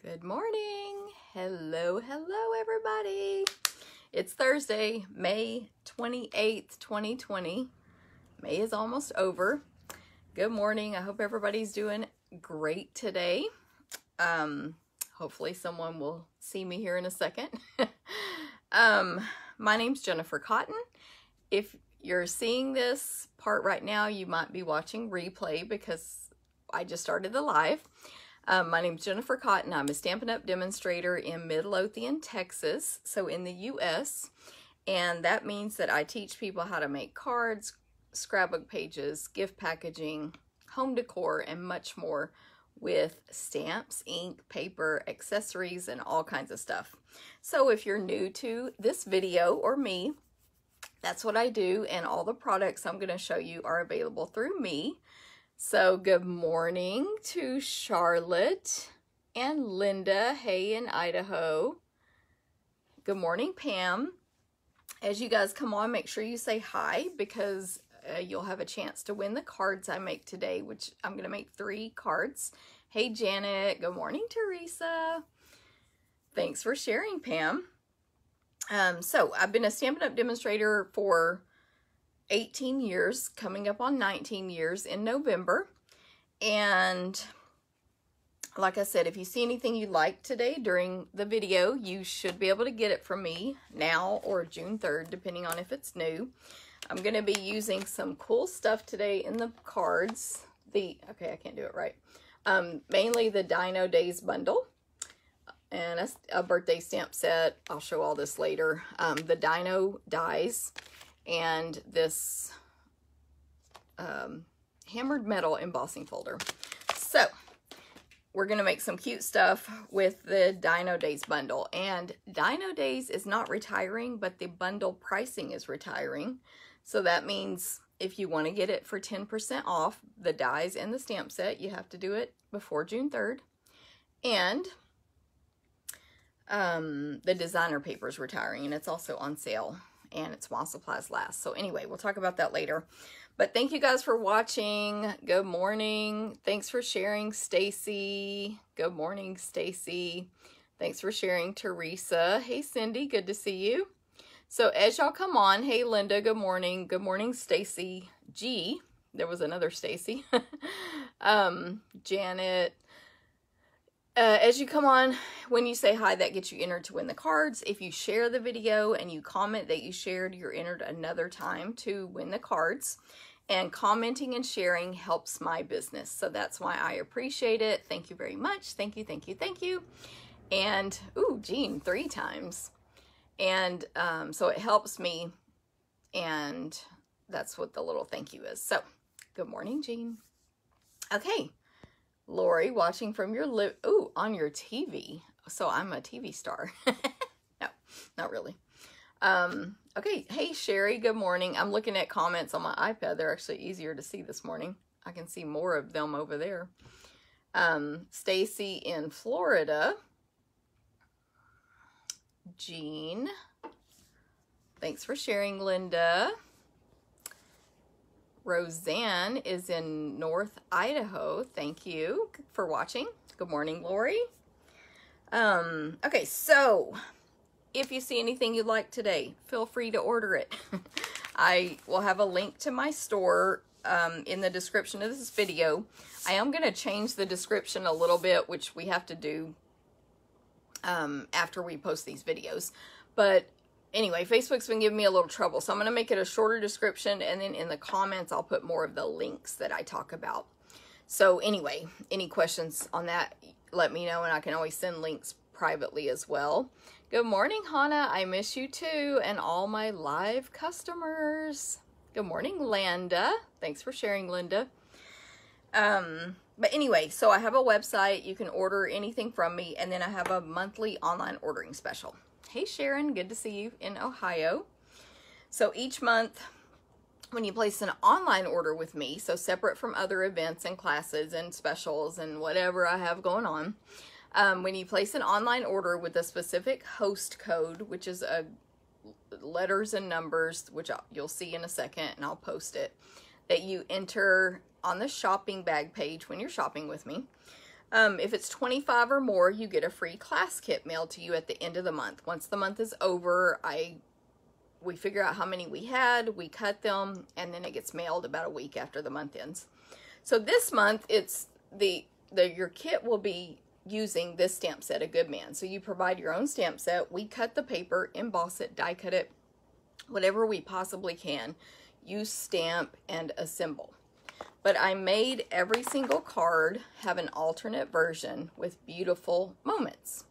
Good morning. Hello, everybody. It's Thursday, May 28th, 2020. May is almost over. Good morning. I hope everybody's doing great today. Hopefully someone will see me here in a second. My name's Jennifer Cotton. If you're seeing this part right now, you might be watching replay because I just started the live. My name's Jennifer Cotton. I'm a Stampin' Up! Demonstrator in Midlothian, Texas, so in the U.S., and that means that I teach people how to make cards, scrapbook pages, gift packaging, home decor, and much more with stamps, ink, paper, accessories, and all kinds of stuff. So if you're new to this video or me, that's what I do, and all the products I'm going to show you are available through me. So good morning to Charlotte and Linda, hey, in Idaho. Good morning, Pam. As you guys come on, make sure you say hi because you'll have a chance to win the cards I make today, which I'm going to make 3 cards. Hey, Janet. Good morning, Teresa. Thanks for sharing, Pam. So I've been a Stampin' Up! Demonstrator for 18 years, coming up on 19 years in November. And like I said, if you see anything you like today during the video, you should be able to get it from me now or June 3rd, depending on if it's new. I'm going to be using some cool stuff today in the cards. Okay, I can't do it right. Mainly the Dino Days bundle and a birthday stamp set. I'll show all this later. The Dino dies and this hammered metal embossing folder. So we're going to make some cute stuff with the Dino Days bundle. And Dino Days is not retiring, but the bundle pricing is retiring. So that means if you want to get it for 10% off the dies and the stamp set, you have to do it before June 3rd. And the designer paper is retiring, and it's also on sale. And it's while supplies last. So anyway, we'll talk about that later. But thank you guys for watching. Good morning. Thanks for sharing, Stacy. Good morning, Stacy. Thanks for sharing, Teresa. Hey, Cindy. Good to see you. So as y'all come on, hey, Linda. Good morning. Good morning, Stacy G. There was another Stacy. Janet. As you come on, when you say hi, that gets you entered to win the cards. If you share the video and you comment that you shared, you're entered another time to win the cards. And commenting and sharing helps my business. So that's why I appreciate it. Thank you very much. Thank you, thank you, thank you. And, ooh, Jean, 3 times. And so it helps me. And that's what the little thank you is. So, good morning, Jean. Okay. Lori, watching from your on your TV. So I'm a TV star. No, not really. Okay. Hey, Sherry, good morning. I'm looking at comments on my iPad. They're actually easier to see this morning. I can see more of them over there. Stacy in Florida. Jean. Thanks for sharing, Linda. Roseanne is in North Idaho. Thank you for watching. Good morning, Lori. Okay, so if you see anything you'd like today, feel free to order it. I will have a link to my store in the description of this video. I am going to change the description a little bit, which we have to do after we post these videos. But anyway, Facebook's been giving me a little trouble, so I'm going to make it a shorter description, and then in the comments, I'll put more of the links that I talk about. So anyway, any questions on that, let me know, and I can always send links privately as well. Good morning, Hannah. I miss you too, and all my live customers. Good morning, Landa. Thanks for sharing, Linda. But anyway, so I have a website. You can order anything from me, and then I have a monthly online ordering special. Hey, Sharon, good to see you in Ohio. So each month, when you place an online order with me, so separate from other events and classes and specials and whatever I have going on, when you place an online order with a specific host code, which is letters and numbers, which you'll see in a second, and I'll post it, that you enter on the shopping bag page when you're shopping with me, If it's 25 or more, you get a free class kit mailed to you at the end of the month. Once the month is over, we figure out how many we had, we cut them, and then it gets mailed about a week after the month ends. So this month, it's your kit will be using this stamp set, A Good Man. So you provide your own stamp set. We cut the paper, emboss it, die cut it, whatever we possibly can. Use stamp and assemble. But I made every single card have an alternate version with beautiful moments.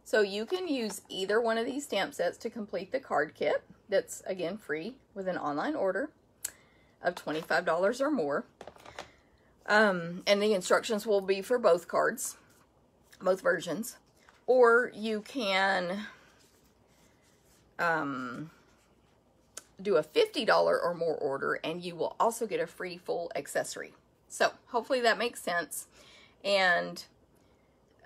So you can use either one of these stamp sets to complete the card kit. That's, again, free with an online order of $25 or more. And the instructions will be for both cards, both versions. Or you can do a $50 or more order, and you will also get a free full accessory. So hopefully that makes sense. And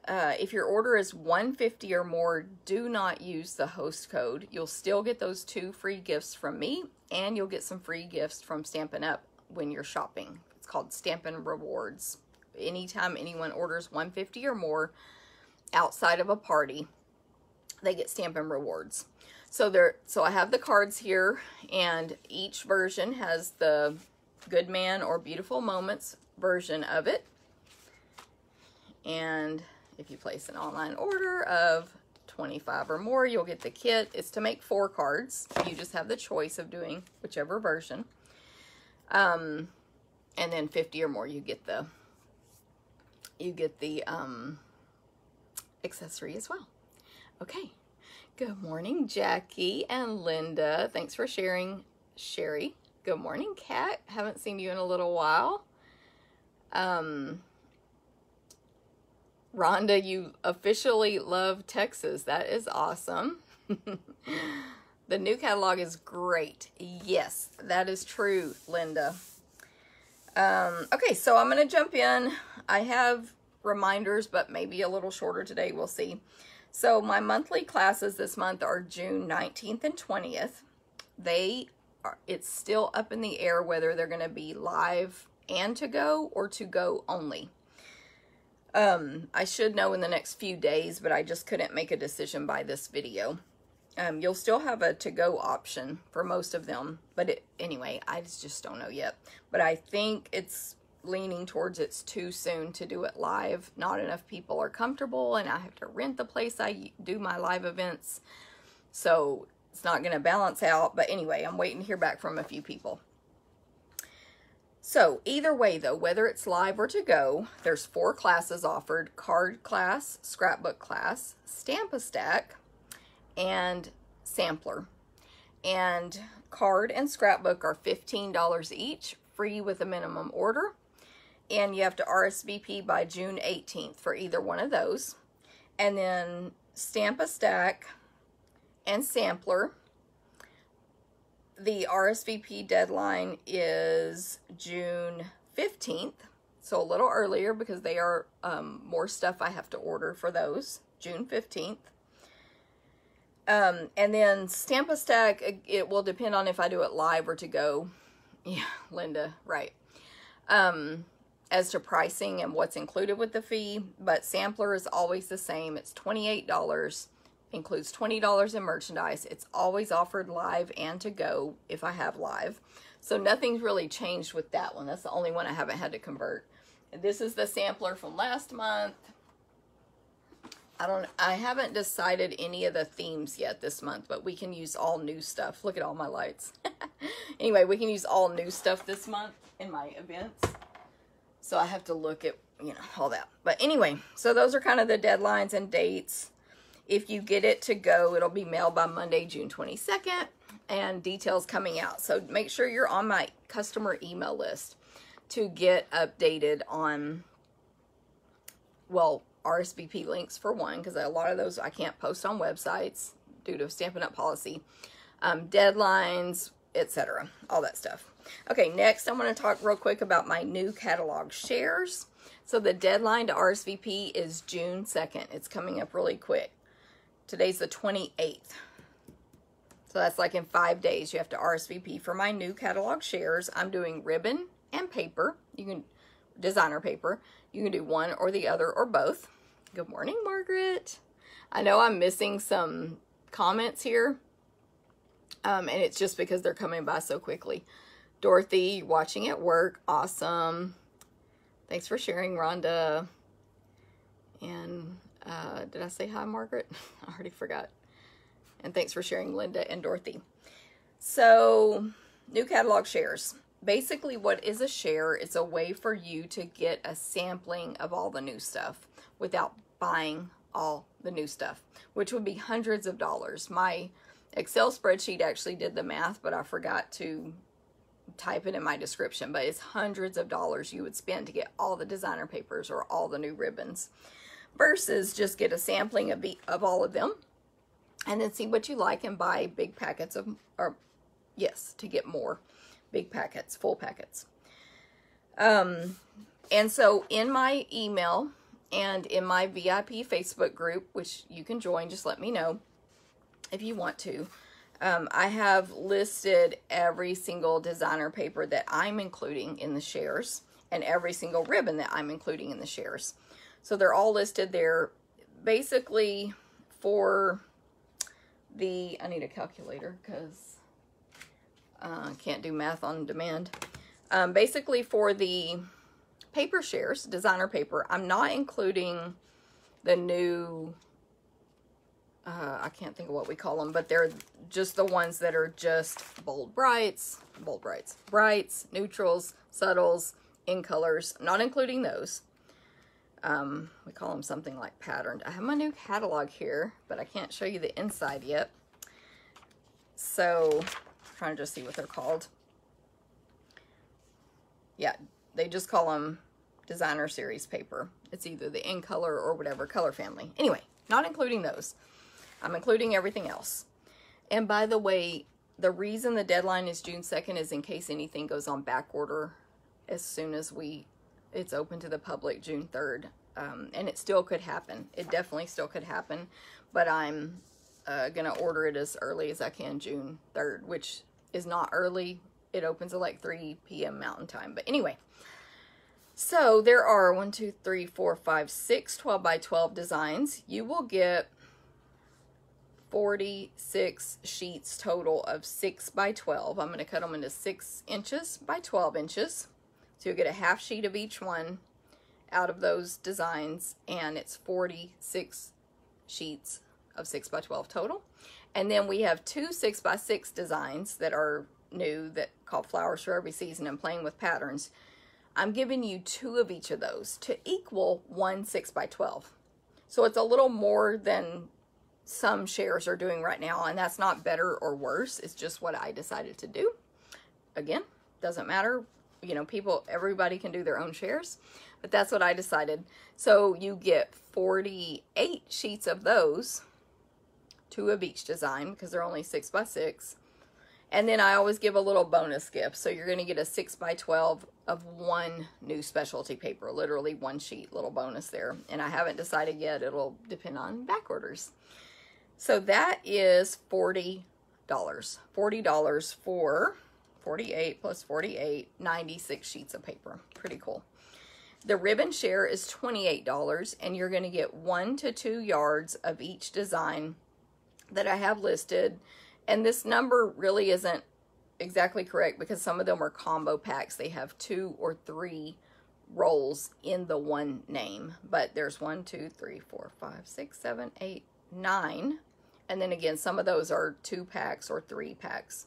if your order is $150 or more, do not use the host code. You'll still get those 2 free gifts from me, and you'll get some free gifts from Stampin' Up! When you're shopping. It's called Stampin' Rewards. Anytime anyone orders $150 or more outside of a party, they get Stampin' Rewards. So I have the cards here, and each version has the Good Man or Beautiful Moments version of it. And if you place an online order of 25 or more, you'll get the kit. It's to make 4 cards. You just have the choice of doing whichever version. And then 50 or more, you get the accessory as well. Okay. Good morning, Jackie and Linda. Thanks for sharing, Sherry. Good morning, Kat. Haven't seen you in a little while. Rhonda, you officially love Texas. That is awesome. The new catalog is great. Yes, that is true, Linda. Okay, so I'm going to jump in. I have reminders, but maybe a little shorter today. We'll see. So my monthly classes this month are June 19th and 20th. It's still up in the air whether they're going to be live and to go or to go only. I should know in the next few days, but I just couldn't make a decision by this video. You'll still have a to-go option for most of them, but anyway, I just don't know yet. But I think it's leaning towards it's too soon to do it live. Not enough people are comfortable, and I have to rent the place I do my live events, so it's not going to balance out. But anyway, I'm waiting to hear back from a few people. So either way though, whether it's live or to go, there's 4 classes offered: card class, scrapbook class, Stamp-A-Stack, and sampler. And card and scrapbook are $15 each, free with a minimum order. And you have to RSVP by June 18th for either one of those. And then Stamp-A-Stack and sampler, the RSVP deadline is June 15th. So a little earlier because they are more stuff I have to order for those. June 15th. And then Stamp-A-Stack, it will depend on if I do it live or to go. Yeah, Linda, right. As to pricing and what's included with the fee, but sampler is always the same. It's $28, includes $20 in merchandise. It's always offered live and to go if I have live. So nothing's really changed with that one. That's the only one I haven't had to convert. And this is the sampler from last month. I haven't decided any of the themes yet this month, but we can use all new stuff. Look at all my lights. Anyway, we can use all new stuff this month in my events. So I have to look at, all that. But anyway, so those are kind of the deadlines and dates. If you get it to go, it'll be mailed by Monday, June 22nd, and details coming out. So make sure you're on my customer email list to get updated on, well, RSVP links for one, because a lot of those I can't post on websites due to Stampin' Up! Policy, deadlines, etc., all that stuff. Okay, next I'm going to talk real quick about my new catalog shares. So the deadline to RSVP is June 2nd. It's coming up really quick. Today's the 28th. So that's like in 5 days you have to RSVP for my new catalog shares. I'm doing ribbon and paper. You can designer paper. You can do one or the other or both. Good morning, Margaret. I know I'm missing some comments here, and it's just because they're coming by so quickly. Dorothy, watching at work. Awesome. Thanks for sharing, Rhonda. And did I say hi, Margaret? I already forgot. And thanks for sharing, Linda and Dorothy. So, new catalog shares. Basically, what is a share? It's a way for you to get a sampling of all the new stuff without buying all the new stuff, which would be hundreds of dollars. My Excel spreadsheet actually did the math, but I forgot to type it in my description, but it's hundreds of dollars you would spend to get all the designer papers or all the new ribbons, versus just get a sampling of all of them and then see what you like and buy big packets of, or yes, to get more big packets, full packets. And so in my email and in my VIP Facebook group, which you can join, just let me know if you want to, I have listed every single designer paper that I'm including in the shares and every single ribbon that I'm including in the shares. So they're all listed there. Basically for the, I need a calculator because I can't do math on demand. Basically for the paper shares, designer paper, I'm not including the new, I can't think of what we call them, but they're just the ones that are just brights, neutrals, subtles, in colors. I'm not including those. We call them something like patterned. I have my new catalog here, but I can't show you the inside yet. So, I'm trying to just see what they're called. Yeah, they just call them designer series paper. It's either the in color or whatever color family. Anyway, not including those. I'm including everything else. And by the way, the reason the deadline is June 2nd is in case anything goes on back order as soon as it's open to the public June 3rd. And it still could happen. It definitely still could happen. But I'm going to order it as early as I can June 3rd, which is not early. It opens at like 3 p.m. Mountain Time. But anyway, so there are 1, 2, 3, 4, 5, 6 12 by 12 designs. You will get 46 sheets total of 6 by 12. I'm going to cut them into 6 inches by 12 inches. So you'll get a half sheet of each one out of those designs, and it's 46 sheets of 6 by 12 total. And then we have 2 6 by 6 designs that are new, that called Flowers for Every Season and Playing with Patterns. I'm giving you 2 of each of those to equal 1 6 by 12. So it's a little more than some shares are doing right now, and that's not better or worse. It's just what I decided to do. Again, doesn't matter. You know, everybody can do their own shares, but that's what I decided. So you get 48 sheets of those, 2 of each design, because they're only 6 by 6. And then I always give a little bonus gift. So you're going to get a 6 by 12 of 1 new specialty paper, literally 1 sheet, little bonus there. And I haven't decided yet. It'll depend on back orders. So that is $40. $40 for 48 plus 48, 96 sheets of paper. Pretty cool. The ribbon share is $28, and you're going to get 1 to 2 yards of each design that I have listed. And this number really isn't exactly correct because some of them are combo packs. They have 2 or 3 rolls in the one name. But there's 1, 2, 3, 4, 5, 6, 7, 8, 9. And then again, some of those are 2 packs or 3 packs.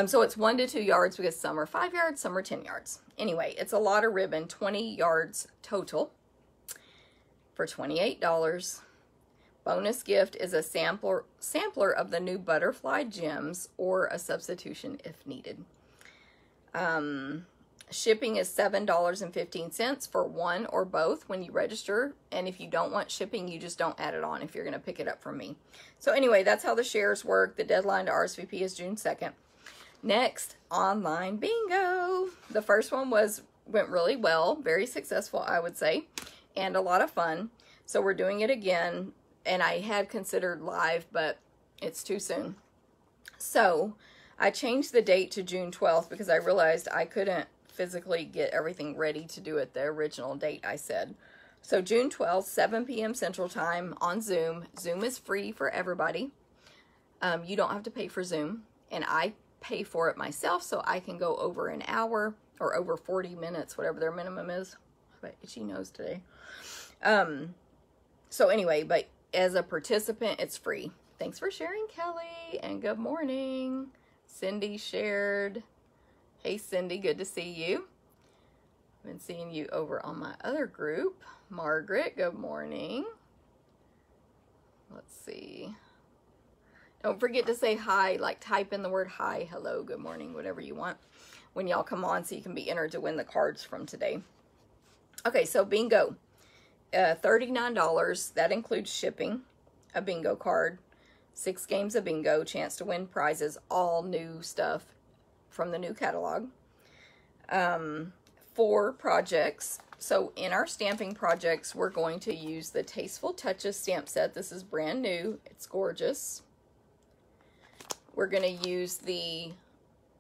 So it's 1 to 2 yards because some are 5 yards, some are 10 yards. Anyway, it's a lot of ribbon, 20 yards total for $28. Bonus gift is a sampler of the new butterfly gems or a substitution if needed. Shipping is $7.15 for one or both when you register. And if you don't want shipping, you just don't add it on if you're going to pick it up from me. So anyway, that's how the shares work. The deadline to RSVP is June 2nd. Next, online bingo. The first one went really well, very successful, I would say, and a lot of fun. So we're doing it again, and I had considered live, but it's too soon. So I changed the date to June 12th because I realized I couldn't physically get everything ready to do it the original date I said. So June 12th, 7 p.m. Central Time on Zoom. Zoom is free for everybody. You don't have to pay for Zoom, and I pay for it myself so I can go over an hour or over 40 minutes, whatever their minimum is. But itchy nose today. So anyway, but as a participant, it's free. Thanks for sharing, Kelly, and good morning. Cindy shared. Hey, Cindy, good to see you. I've been seeing you over on my other group. Margaret, good morning. Let's see. Don't forget to say hi, like type in the word hi, hello, good morning, whatever you want when y'all come on so you can be entered to win the cards from today. Okay, so bingo. $39. That includes shipping, a bingo card, 6 games of bingo, chance to win prizes, all new stuff from the new catalog. 4 projects. So in our stamping projects, we're going to use the Tasteful Touches stamp set. This is brand new. It's gorgeous. We're going to use the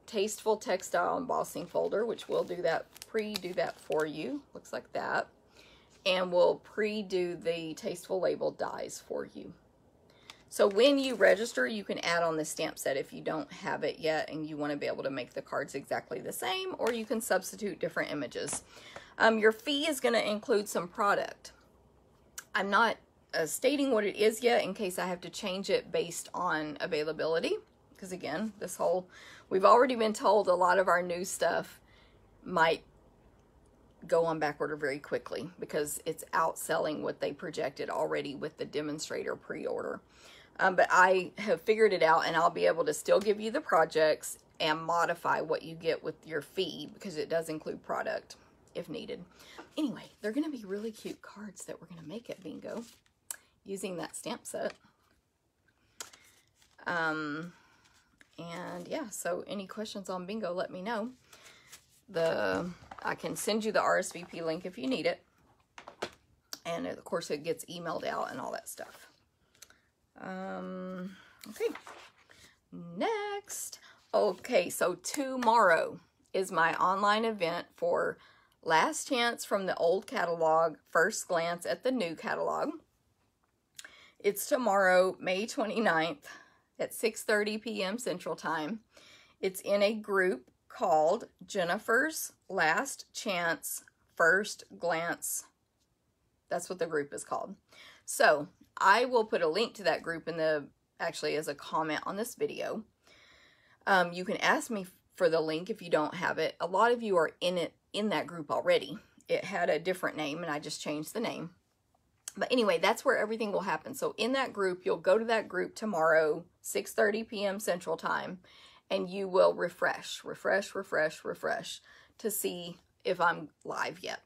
Tasteful Textile Embossing Folder, which we'll do that, pre-do that for you. Looks like that. And we'll pre-do the Tasteful Label dies for you. So when you register, you can add on the stamp set if you don't have it yet and you want to be able to make the cards exactly the same, or you can substitute different images. Your fee is going to include some product. I'm not stating what it is yet in case I have to change it based on availability. Because again, we've already been told a lot of our new stuff might go on back order very quickly because it's outselling what they projected already with the demonstrator pre-order. But I have figured it out, and I'll be able to still give you the projects and modify what you get with your fee because it does include product if needed. Anyway, they're going to be really cute cards that we're going to make at bingo using that stamp set. And yeah, so any questions on bingo, let me know. I can send you the RSVP link if you need it. And of course it gets emailed out and all that stuff. Okay. Next. Okay, so tomorrow is my online event for Last Chance from the old catalog, First Glance at the new catalog. It's tomorrow, May 29th at 6:30 p.m. Central Time. It's in a group called Jennifer's Last Chance First Glance. That's what the group is called. So I will put a link to that group actually as a comment on this video. You can ask me for the link if you don't have it. A lot of you are in that group already. It had a different name and I just changed the name. But anyway, that's where everything will happen. So in that group, you'll go to that group tomorrow, 6:30 p.m. Central Time, and you will refresh to see if I'm live yet.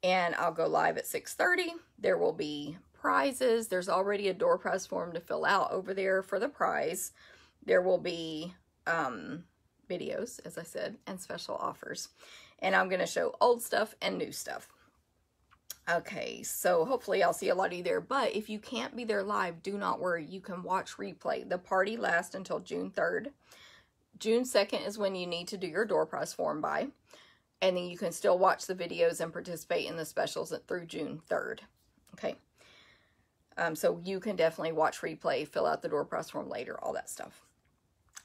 And I'll go live at 6:30. There will be prizes. There's already a door prize form to fill out over there for the prize. There will be videos, as I said, and special offers. And I'm going to show old stuff and new stuff. Okay, so hopefully I'll see a lot of you there. But if you can't be there live, do not worry. You can watch replay. The party lasts until June 3rd. June 2nd is when you need to do your door prize form by. And then you can still watch the videos and participate in the specials through June 3rd. Okay. So you can definitely watch replay, fill out the door prize form later, all that stuff.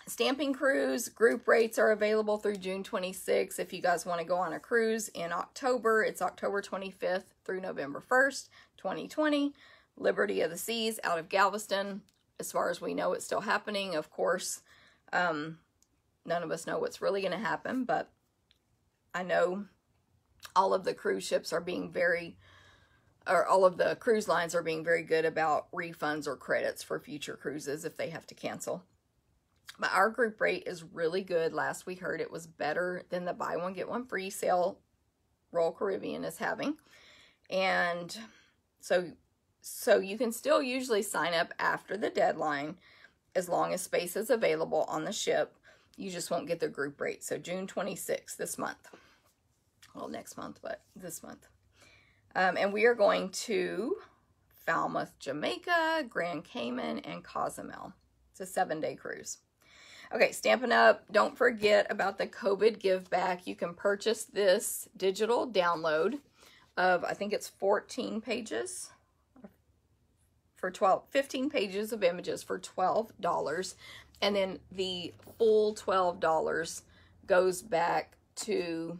Stamping cruise, group rates are available through June 26th. If you guys want to go on a cruise in October, it's October 25th through November 1st, 2020. Liberty of the Seas out of Galveston. As far as we know, it's still happening. Of course, none of us know what's really going to happen, but I know all of the cruise ships are being all of the cruise lines are being very good about refunds or credits for future cruises if they have to cancel. But our group rate is really good. Last we heard it was better than the buy one, get one free sale Royal Caribbean is having. And so you can still usually sign up after the deadline as long as space is available on the ship. You just won't get the group rate. So June 26th, this month. Well, next month, but this month. And we are going to Falmouth, Jamaica, Grand Cayman, and Cozumel. It's a 7-day cruise. Okay, Stampin' Up! Don't forget about the COVID give back. You can purchase this digital download of, I think it's 14 pages for 15 pages of images for $12. And then the full $12 goes back to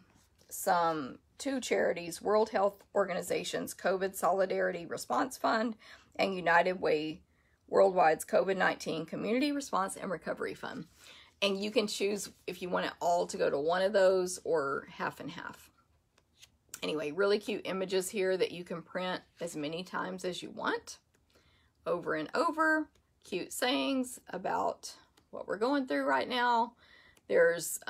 two charities, World Health Organization's COVID Solidarity Response Fund and United Way Worldwide's COVID-19 Community Response and Recovery Fund. And you can choose if you want it all to go to one of those or half and half. Anyway, really cute images here that you can print as many times as you want, over and over. Cute sayings about what we're going through right now. There's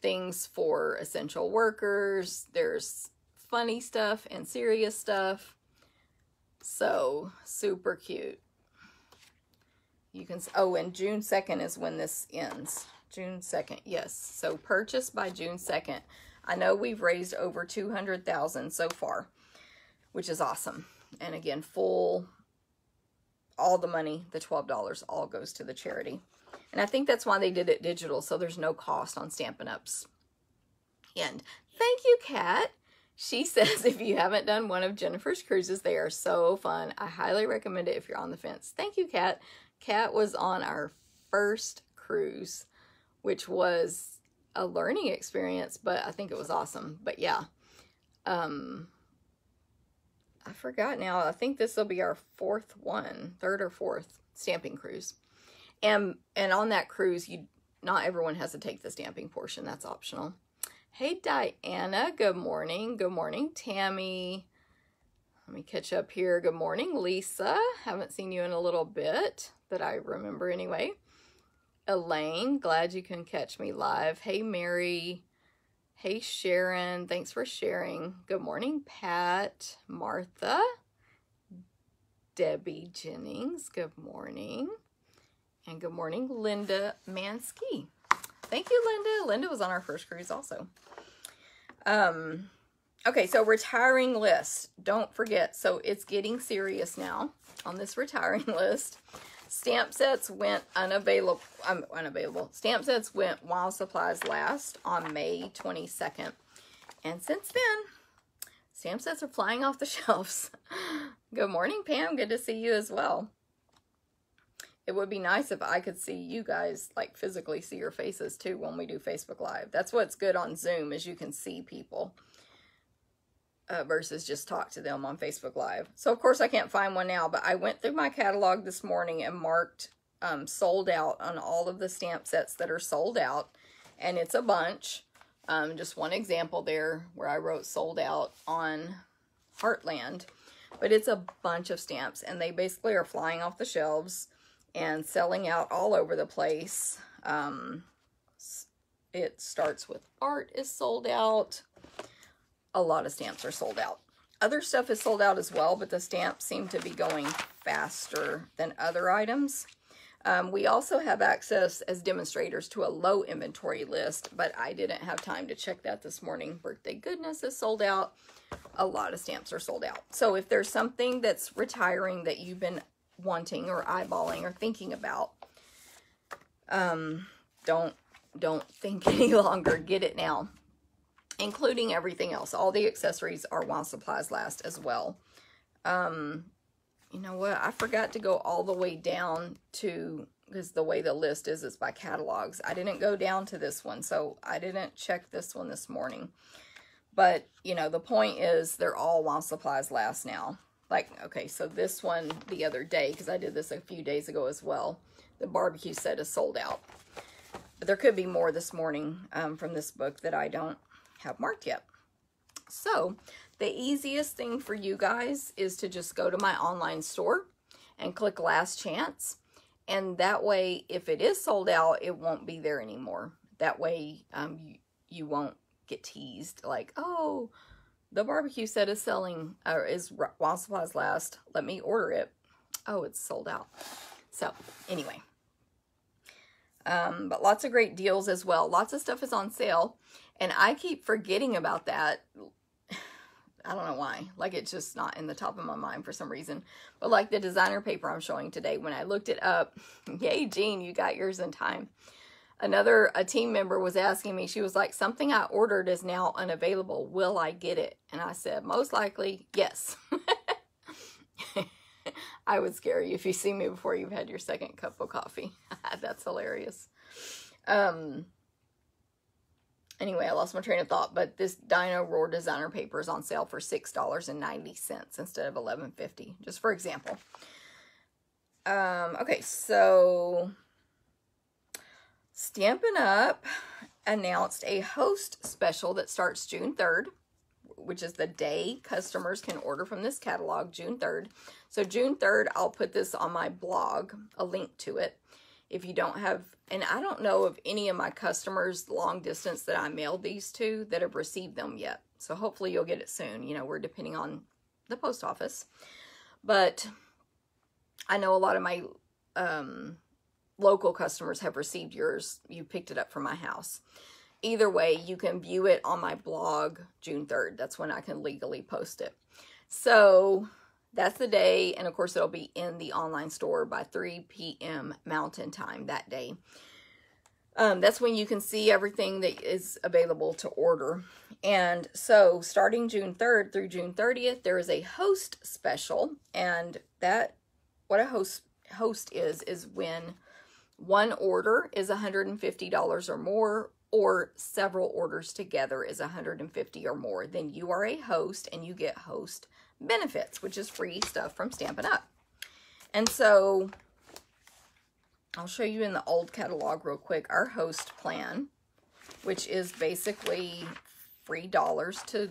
things for essential workers. There's funny stuff and serious stuff. So super cute. You can, oh, and June 2nd is when this ends. June 2nd, yes. So purchase by June 2nd. I know we've raised over $200,000 so far, which is awesome. And again, full, all the money, the $12, all goes to the charity. And I think that's why they did it digital, so there's no cost on Stampin' Up's end. Thank you, Kat. She says if you haven't done one of Jennifer's cruises, they are so fun. I highly recommend it if you're on the fence. Thank you, Kat. Kat was on our first cruise, which was a learning experience, but I think it was awesome. But yeah, I forgot now. I think this will be our third or fourth stamping cruise. And on that cruise, not everyone has to take the stamping portion. That's optional. Hey, Diana. Good morning. Good morning, Tammy. Let me catch up here. Good morning, Lisa. Haven't seen you in a little bit, that I remember anyway. Elaine, glad you can catch me live. Hey, Mary. Hey, Sharon. Thanks for sharing. Good morning, Pat. Martha. Debbie Jennings. Good morning. And good morning, Linda Mansky. Thank you, Linda. Linda was on our first cruise also. Okay, so retiring list. Don't forget, so it's getting serious now on this retiring list. Stamp sets went unavailable. Stamp sets went while supplies last on May 22nd. And since then, stamp sets are flying off the shelves. Good morning, Pam. Good to see you as well. It would be nice if I could see you guys, like physically see your faces too when we do Facebook Live. That's what's good on Zoom, is you can see people versus just talk to them on Facebook Live. So of course I can't find one now, but I went through my catalog this morning and marked sold out on all of the stamp sets that are sold out. And it's a bunch. Just one example there where I wrote sold out on Heartland. But it's a bunch of stamps and they basically are flying off the shelves and selling out all over the place. It starts with art is sold out. A lot of stamps are sold out. Other stuff is sold out as well, but the stamps seem to be going faster than other items. We also have access as demonstrators to a low inventory list, but I didn't have time to check that this morning. Birthday Goodness is sold out. A lot of stamps are sold out. So if there's something that's retiring that you've been wanting or eyeballing or thinking about, don't think any longer. Get it now, including everything else. All the accessories are while supplies last as well. You know what, I forgot to go all the way down to, because the way the list is by catalogs. I didn't go down to this one, so I didn't check this one this morning. But you know, the point is they're all while supplies last now. Like, okay, so this one the other day, because I did this a few days ago as well, the barbecue set is sold out. But there could be more this morning from this book that I don't have marked yet. So the easiest thing for you guys is to just go to my online store and click Last Chance. And that way, if it is sold out, it won't be there anymore. That way you won't get teased like, oh, the barbecue set is selling, or is while supplies last. Let me order it. Oh, it's sold out. So anyway, but lots of great deals as well. Lots of stuff is on sale, and I keep forgetting about that. I don't know why. Like, it's just not in the top of my mind for some reason. But like the designer paper I'm showing today, when I looked it up, yay, Jean, you got yours in time. A team member was asking me, she was like, something I ordered is now unavailable. Will I get it? And I said, most likely, yes. I would scare you if you see me before you've had your second cup of coffee. That's hilarious. Anyway, I lost my train of thought, but this Dino Roar designer paper is on sale for $6.90 instead of $11.50, just for example. Okay, so Stampin' Up! Announced a host special that starts June 3rd, which is the day customers can order from this catalog, June 3rd. So June 3rd, I'll put this on my blog, a link to it. If you don't have, and I don't know of any of my customers long distance that I mailed these to that have received them yet. So hopefully you'll get it soon. You know, we're depending on the post office. But I know a lot of my local customers have received yours. You picked it up from my house. Either way, you can view it on my blog June 3rd. That's when I can legally post it. So that's the day, and of course it'll be in the online store by 3 p.m. Mountain Time that day. That's when you can see everything that is available to order. And so starting June 3rd through June 30th, there is a host special, and that, what a host is when one order is $150 or more, or several orders together is $150 or more. Then you are a host and you get host benefits, which is free stuff from Stampin' Up! And so I'll show you in the old catalog real quick our host plan, which is basically free dollars to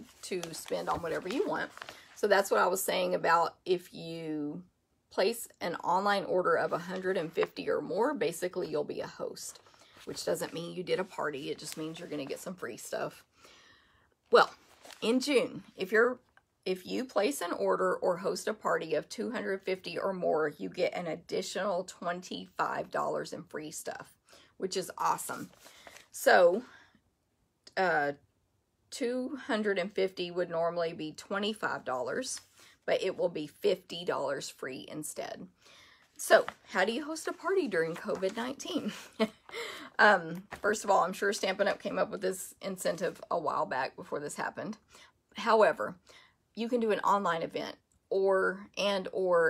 spend on whatever you want. So that's what I was saying about if you place an online order of $150 or more, basically you'll be a host, which doesn't mean you did a party. It just means you're going to get some free stuff. Well, in June, if you place an order or host a party of $250 or more, you get an additional $25 in free stuff, which is awesome. So, $250 would normally be $25, but it will be $50 free instead. So, how do you host a party during COVID-19? First of all, I'm sure Stampin' Up! Came up with this incentive a while back before this happened. However, you can do an online event or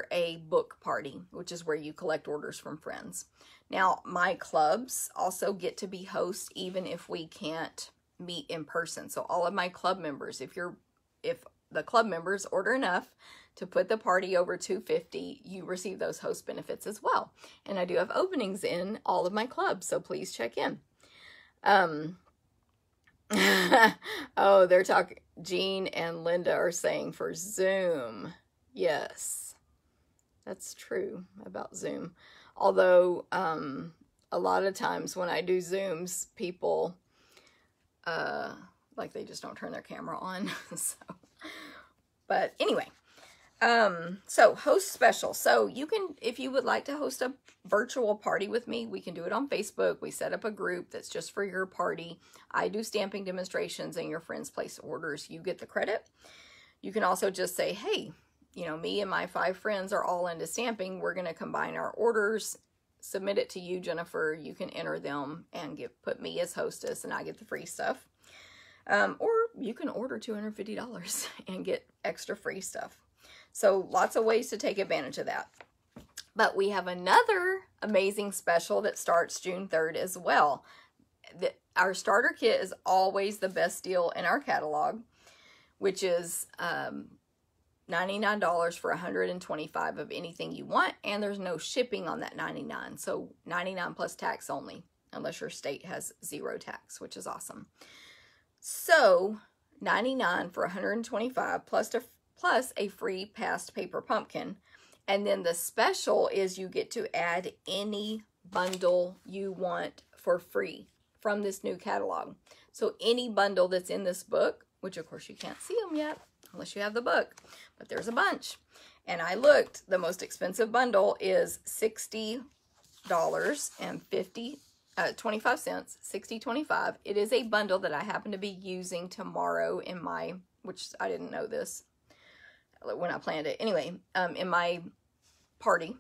a book party, which is where you collect orders from friends. Now, my clubs also get to be hosts even if we can't meet in person. So all of my club members, if the club members order enough to put the party over $250, you receive those host benefits as well. And I do have openings in all of my clubs, so please check in. Oh, they're talking, Jean and Linda are saying for Zoom. Yes, that's true about Zoom. Although, a lot of times when I do Zooms, people, like they just don't turn their camera on. So, but anyway, so host special. So you can, if you would like to host a virtual party with me, we can do it on Facebook. We set up a group that's just for your party. I do stamping demonstrations and your friends place orders. You get the credit. You can also just say, hey, you know, me and my 5 friends are all into stamping. We're going to combine our orders, submit it to you, Jennifer. You can enter them and put me as hostess and I get the free stuff. Or you can order $250 and get extra free stuff. So lots of ways to take advantage of that. But we have another amazing special that starts June 3rd as well. Our starter kit is always the best deal in our catalog, which is $99 for 125 of anything you want, and there's no shipping on that $99. So $99 plus tax only, unless your state has 0 tax, which is awesome. So $99 for 125 plus a free past paper pumpkin. And then the special is you get to add any bundle you want for free from this new catalog. So any bundle that's in this book, which of course you can't see them yet unless you have the book, but there's a bunch. And I looked, the most expensive bundle is $60.25, $60.25. It is a bundle that I happen to be using tomorrow in my which I didn't know this when I planned it. Anyway, in my party.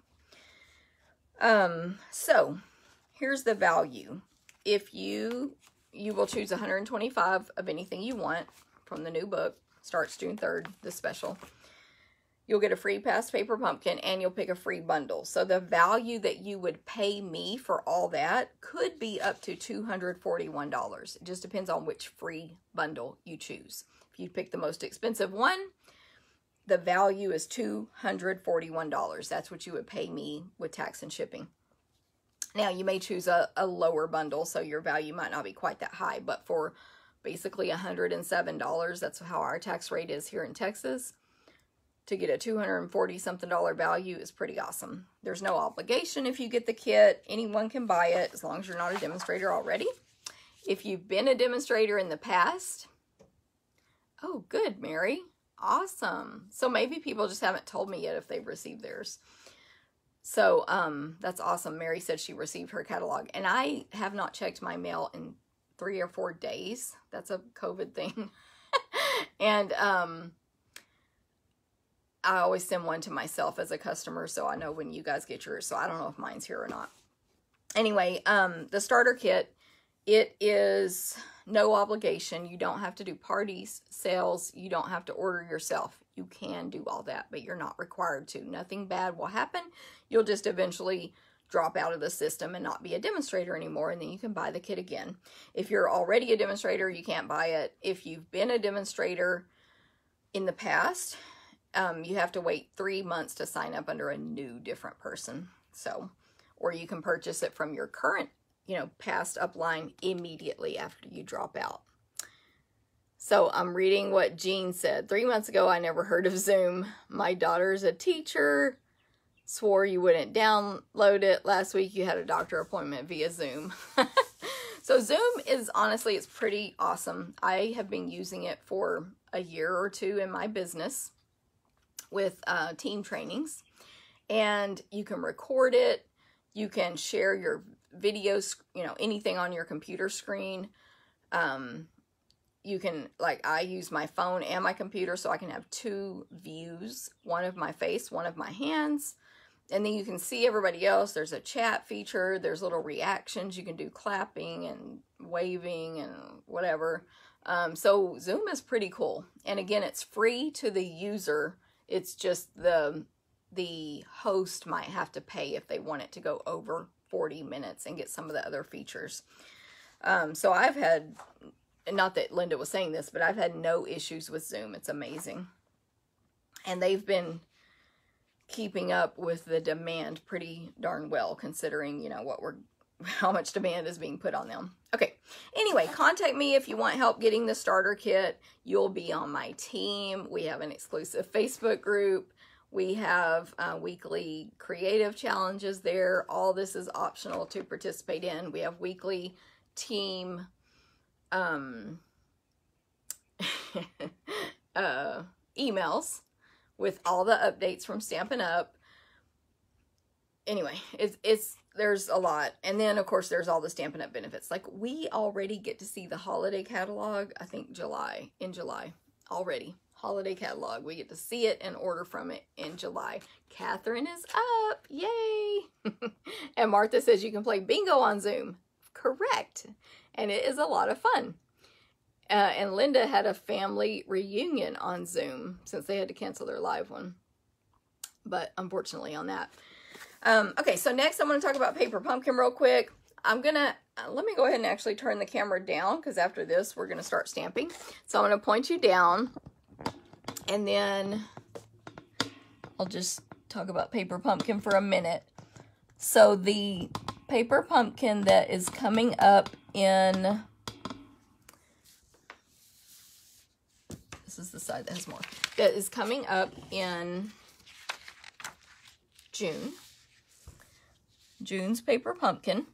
So here's the value. If you will choose 125 of anything you want from the new book, starts June 3rd, the special. You'll get a free past paper pumpkin and you'll pick a free bundle. So the value that you would pay me for all that could be up to $241. It just depends on which free bundle you choose. If you pick the most expensive one, the value is $241. That's what you would pay me with tax and shipping. Now, you may choose a lower bundle, so your value might not be quite that high, but for basically $107, that's how our tax rate is here in Texas, to get a $240-something value is pretty awesome. There's no obligation if you get the kit. Anyone can buy it as long as you're not a demonstrator already. If you've been a demonstrator in the past, oh, good, Mary. Awesome. So maybe people just haven't told me yet if they've received theirs. So that's awesome. Mary said she received her catalog. And I have not checked my mail in 3 or 4 days. That's a COVID thing. And I always send one to myself as a customer, so I know when you guys get yours. So I don't know if mine's here or not. Anyway, the starter kit, it is no obligation. You don't have to do parties, sales. You don't have to order yourself. You can do all that, but you're not required to. Nothing bad will happen. You'll just eventually drop out of the system and not be a demonstrator anymore, and then you can buy the kit again. If you're already a demonstrator, you can't buy it. If you've been a demonstrator in the past, you have to wait 3 months to sign up under a new, different person. So, or you can purchase it from your current, past upline immediately after you drop out. So I'm reading what Jean said. 3 months ago, I never heard of Zoom. My daughter's a teacher. Swore you wouldn't download it. Last week, you had a doctor appointment via Zoom. So Zoom is, honestly, it's pretty awesome. I have been using it for a year or two in my business with team trainings. And you can record it. You can share your videos, anything on your computer screen. You can, I use my phone and my computer so I can have 2 views, one of my face, one of my hands. And then you can see everybody else. There's a chat feature. There's little reactions. You can do clapping and waving and whatever. So Zoom is pretty cool. And again, it's free to the user. It's just the host might have to pay if they want it to go over 40 minutes and get some of the other features. So I've had, not that Linda was saying this, but I've had no issues with Zoom. It's amazing. And they've been keeping up with the demand pretty darn well, considering, how much demand is being put on them. Okay. Anyway, contact me if you want help getting the starter kit. You'll be on my team. We have an exclusive Facebook group. We have weekly creative challenges there. All this is optional to participate in. We have weekly team emails with all the updates from Stampin' Up. Anyway, there's a lot. And then, of course, there's all the Stampin' Up benefits. We already get to see the holiday catalog, I think in July already. Holiday catalog. We get to see it and order from it in July. Catherine is up. Yay! And Martha says you can play bingo on Zoom. Correct. And it is a lot of fun. And Linda had a family reunion on Zoom since they had to cancel their live one. But unfortunately on that. Okay, so next I'm going to talk about Paper Pumpkin real quick. Let me go ahead and actually turn the camera down because after this we're going to start stamping. So I'm going to point you down and then I'll just talk about Paper Pumpkin for a minute. So the Paper Pumpkin that is coming up in... This is the side that has more. That is coming up in June. June's Paper Pumpkin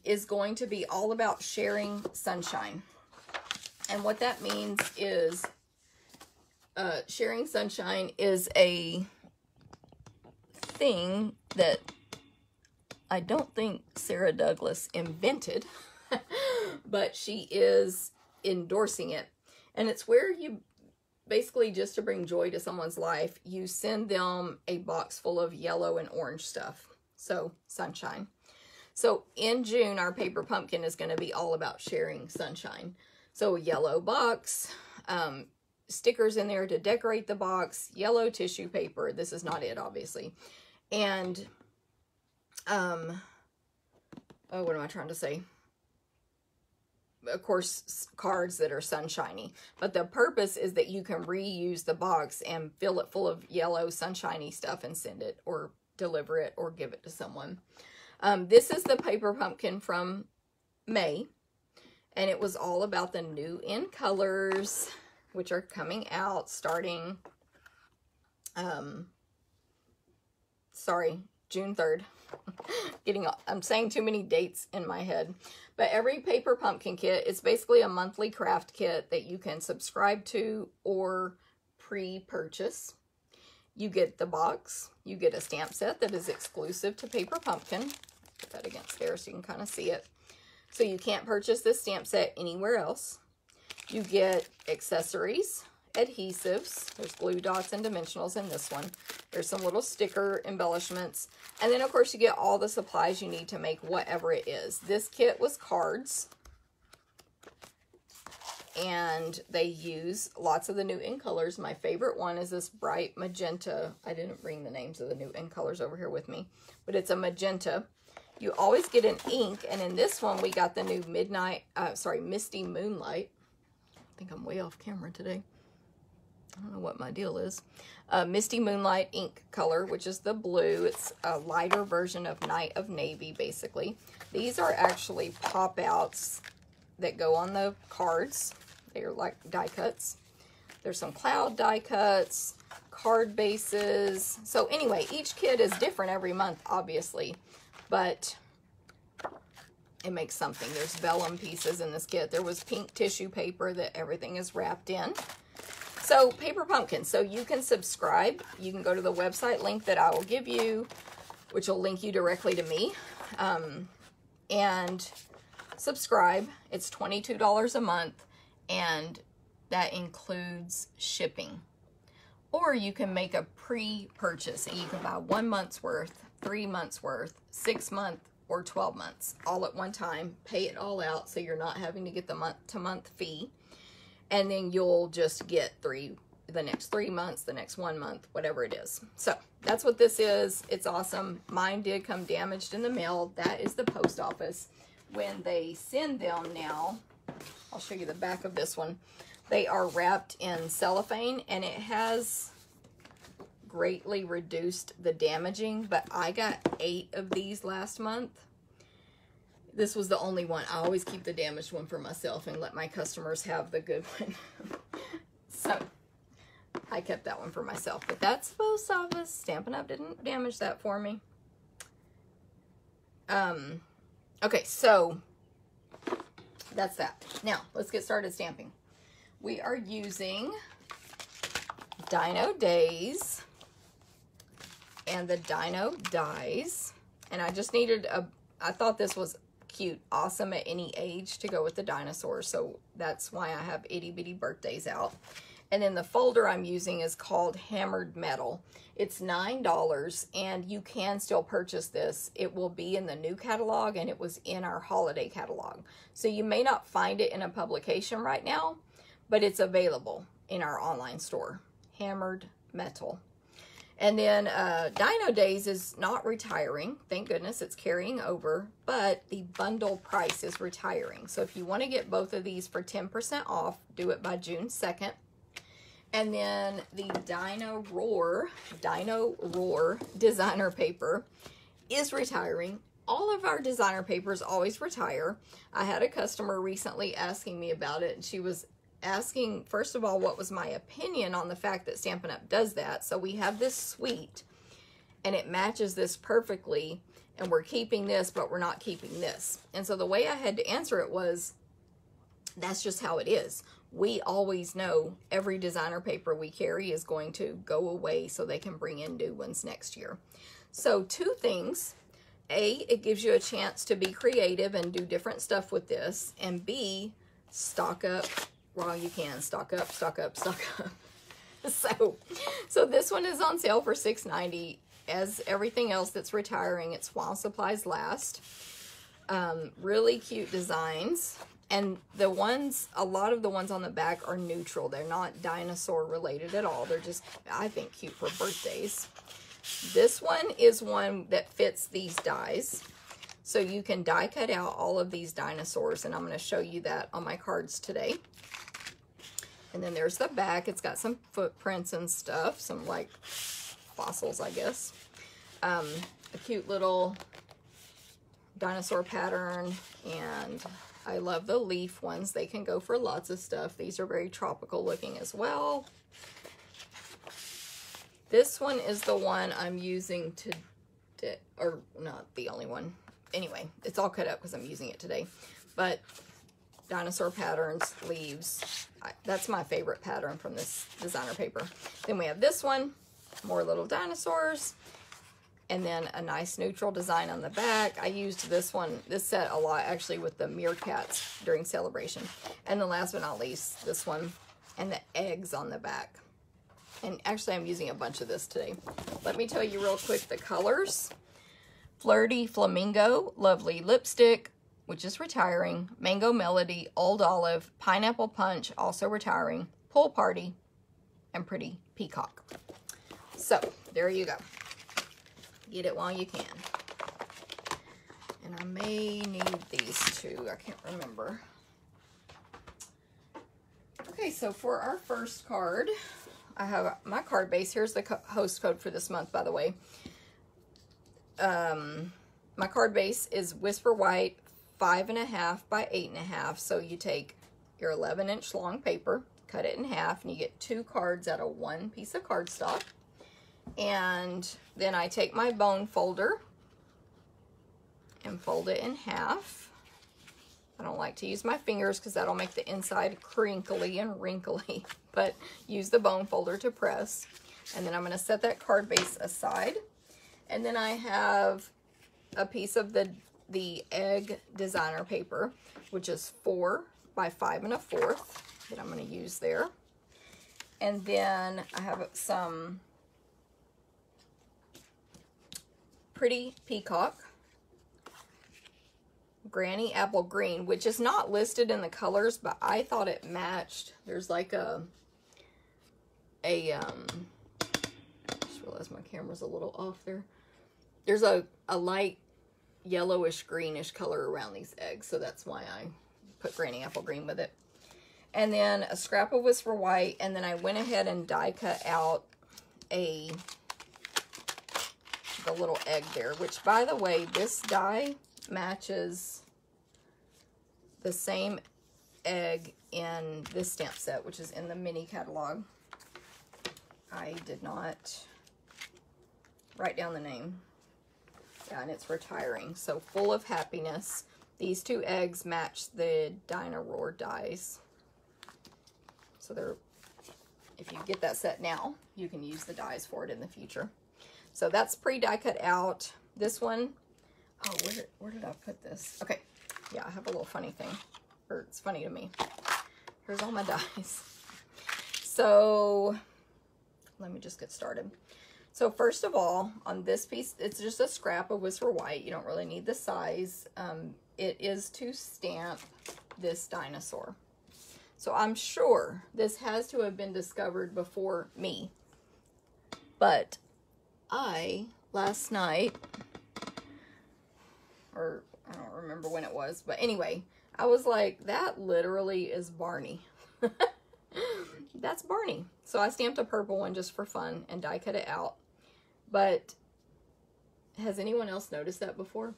is going to be all about sharing sunshine. And what that means is sharing sunshine is a thing that I don't think Sarah Douglas invented, but she is endorsing it. And it's where you basically, just to bring joy to someone's life, you send them a box full of yellow and orange stuff. So sunshine. So in June, our paper pumpkin is going to be all about sharing sunshine. So a yellow box, stickers in there to decorate the box, yellow tissue paper. This is not it, obviously. And, oh, what am I trying to say? Of course, cards that are sunshiny. But the purpose is that you can reuse the box and fill it full of yellow sunshiny stuff and send it or deliver it or give it to someone. This is the paper pumpkin from May. And it was all about the new in colors, which are coming out starting, June 3rd. I'm saying too many dates in my head. But every paper pumpkin kit is basically a monthly craft kit that you can subscribe to or pre-purchase. You get the box. You get a stamp set that is exclusive to Paper Pumpkin. Put that against there so you can kind of see it. So you can't purchase this stamp set anywhere else. You get accessories, adhesives. There's glue dots and dimensionals in this one. There's some little sticker embellishments. And then, of course, you get all the supplies you need to make whatever it is. This kit was cards. And they use lots of the new in colors. My favorite one is this bright magenta. I didn't bring the names of the new in colors over here with me. But it's a magenta. You always get an ink. And in this one, we got the new Misty Moonlight. I think I'm way off camera today. I don't know what my deal is. Misty Moonlight ink color, which is the blue. It's a lighter version of Night of Navy, basically. These are actually pop-outs that go on the cards. They're like die cuts. There's some cloud die cuts, card bases. So anyway, each kit is different every month, obviously. But it makes something. There's vellum pieces in this kit. There was pink tissue paper that everything is wrapped in. So, Paper Pumpkin. So, you can subscribe. You can go to the website link that I will give you, which will link you directly to me. And subscribe. It's $22 a month, and that includes shipping. Or you can make a pre-purchase, and you can buy 1 month's worth, 3 months worth, 6 months, or 12 months, all at one time. Pay it all out so you're not having to get the month-to-month fee. And then you'll just get the next 3 months, the next 1 month, whatever it is. So that's what this is. It's awesome. Mine did come damaged in the mail. That is the post office. When they send them now, I'll show you the back of this one. They are wrapped in cellophane, and it has greatly reduced the damaging, but I got 8 of these last month. This was the only one. I always keep the damaged one for myself and let my customers have the good one. So I kept that one for myself, but that's the post office. Stampin' Up! Didn't damage that for me. Okay, so that's that. Now, let's get started stamping. We are using Dino Days and the Dino Dies. And I just needed I thought this was cute, awesome at any age to go with the dinosaurs. So that's why I have itty bitty birthdays out. And then the folder I'm using is called Hammered Metal. It's $9, and you can still purchase this. It will be in the new catalog, and it was in our holiday catalog. So you may not find it in a publication right now, but it's available in our online store. Hammered Metal. And then Dino Days is not retiring. Thank goodness, it's carrying over, but the bundle price is retiring. So if you want to get both of these for 10% off, do it by June 2nd. And then the Dino Roar designer paper is retiring. All of our designer papers always retire. I had a customer recently asking me about it, and she was asking, first of all, what was my opinion on the fact that Stampin' Up! Does that. So we have this suite, and it matches this perfectly, and we're keeping this, but we're not keeping this. And so the way I had to answer it was, that's just how it is. We always know every designer paper we carry is going to go away so they can bring in new ones next year. So 2 things. A, it gives you a chance to be creative and do different stuff with this. And B, stock up while you can. Stock up, stock up, stock up. So this one is on sale for $6.90. As everything else that's retiring, it's while supplies last. Really cute designs. And the ones, a lot of the ones on the back are neutral. They're not dinosaur related at all. They're just, I think, cute for birthdays. This one is one that fits these dies. So you can die cut out all of these dinosaurs, and I'm going to show you that on my cards today. And then there's the back. It's got some footprints and stuff, some like fossils, I guess. A cute little dinosaur pattern, and I love the leaf ones. They can go for lots of stuff. These are very tropical looking as well. This one is the one I'm using today, or not the only one. Anyway, it's all cut up because I'm using it today. But dinosaur patterns, leaves. That's my favorite pattern from this designer paper. Then we have this one, more little dinosaurs, and then a nice neutral design on the back. I used this set a lot actually with the meerkats during celebration. And then last but not least, this one and the eggs on the back. And actually I'm using a bunch of this today. Let me tell you real quick the colors. Flirty Flamingo, Lovely Lipstick, which is retiring, Mango Melody, Old Olive, Pineapple Punch, also retiring, Pool Party, and Pretty Peacock. So, there you go. Get it while you can. And I may need these two. I can't remember. Okay, so for our first card, I have my card base. Here's the host code for this month, by the way. My card base is Whisper White, 5.5 by 8.5. So you take your 11-inch long paper, cut it in half, and you get 2 cards out of 1 piece of cardstock. And then I take my bone folder and fold it in half. I don't like to use my fingers because that'll make the inside crinkly and wrinkly, but use the bone folder to press. And then I'm going to set that card base aside. And then I have a piece of the egg designer paper, which is 4 by 5 1/4 that I'm going to use there. And then I have some Pretty Peacock, Granny Apple Green, which is not listed in the colors, but I thought it matched. There's like I just realized my camera's a little off there. There's a light yellowish greenish color around these eggs, so that's why I put Granny Apple Green with it. And then a scrap of Whisper White, and then I went ahead and die cut out the little egg there, which, by the way, this die matches the same egg in this stamp set, which is in the mini catalog. I did not write down the name. Yeah, and it's retiring. So Full of Happiness. These 2 eggs match the Dino Roar dies. So they're, if you get that set now, you can use the dies for it in the future. So that's pre-die cut out. This one, oh, where did I put this? Okay, yeah, I have a little funny thing, or it's funny to me. Here's all my dies. So let me just get started. So first of all, on this piece, it's just a scrap of Whisper White. You don't really need the size. It is to stamp this dinosaur. So I'm sure this has to have been discovered before me. But last night, or I don't remember when it was, but anyway, I was like, that literally is Barney. That's Barney. So I stamped a purple one just for fun and die cut it out. But has anyone else noticed that before?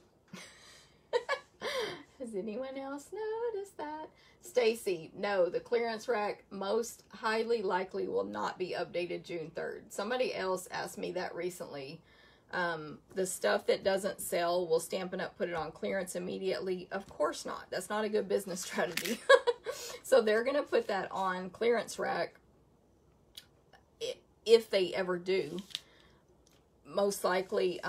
Has anyone else noticed that? Stacy, no, the clearance rack most highly likely will not be updated June 3rd. Somebody else asked me that recently. The stuff that doesn't sell, will Stampin' Up! Put it on clearance immediately? Of course not. That's not a good business strategy. So they're going to put that on clearance rack if they ever do. Most likely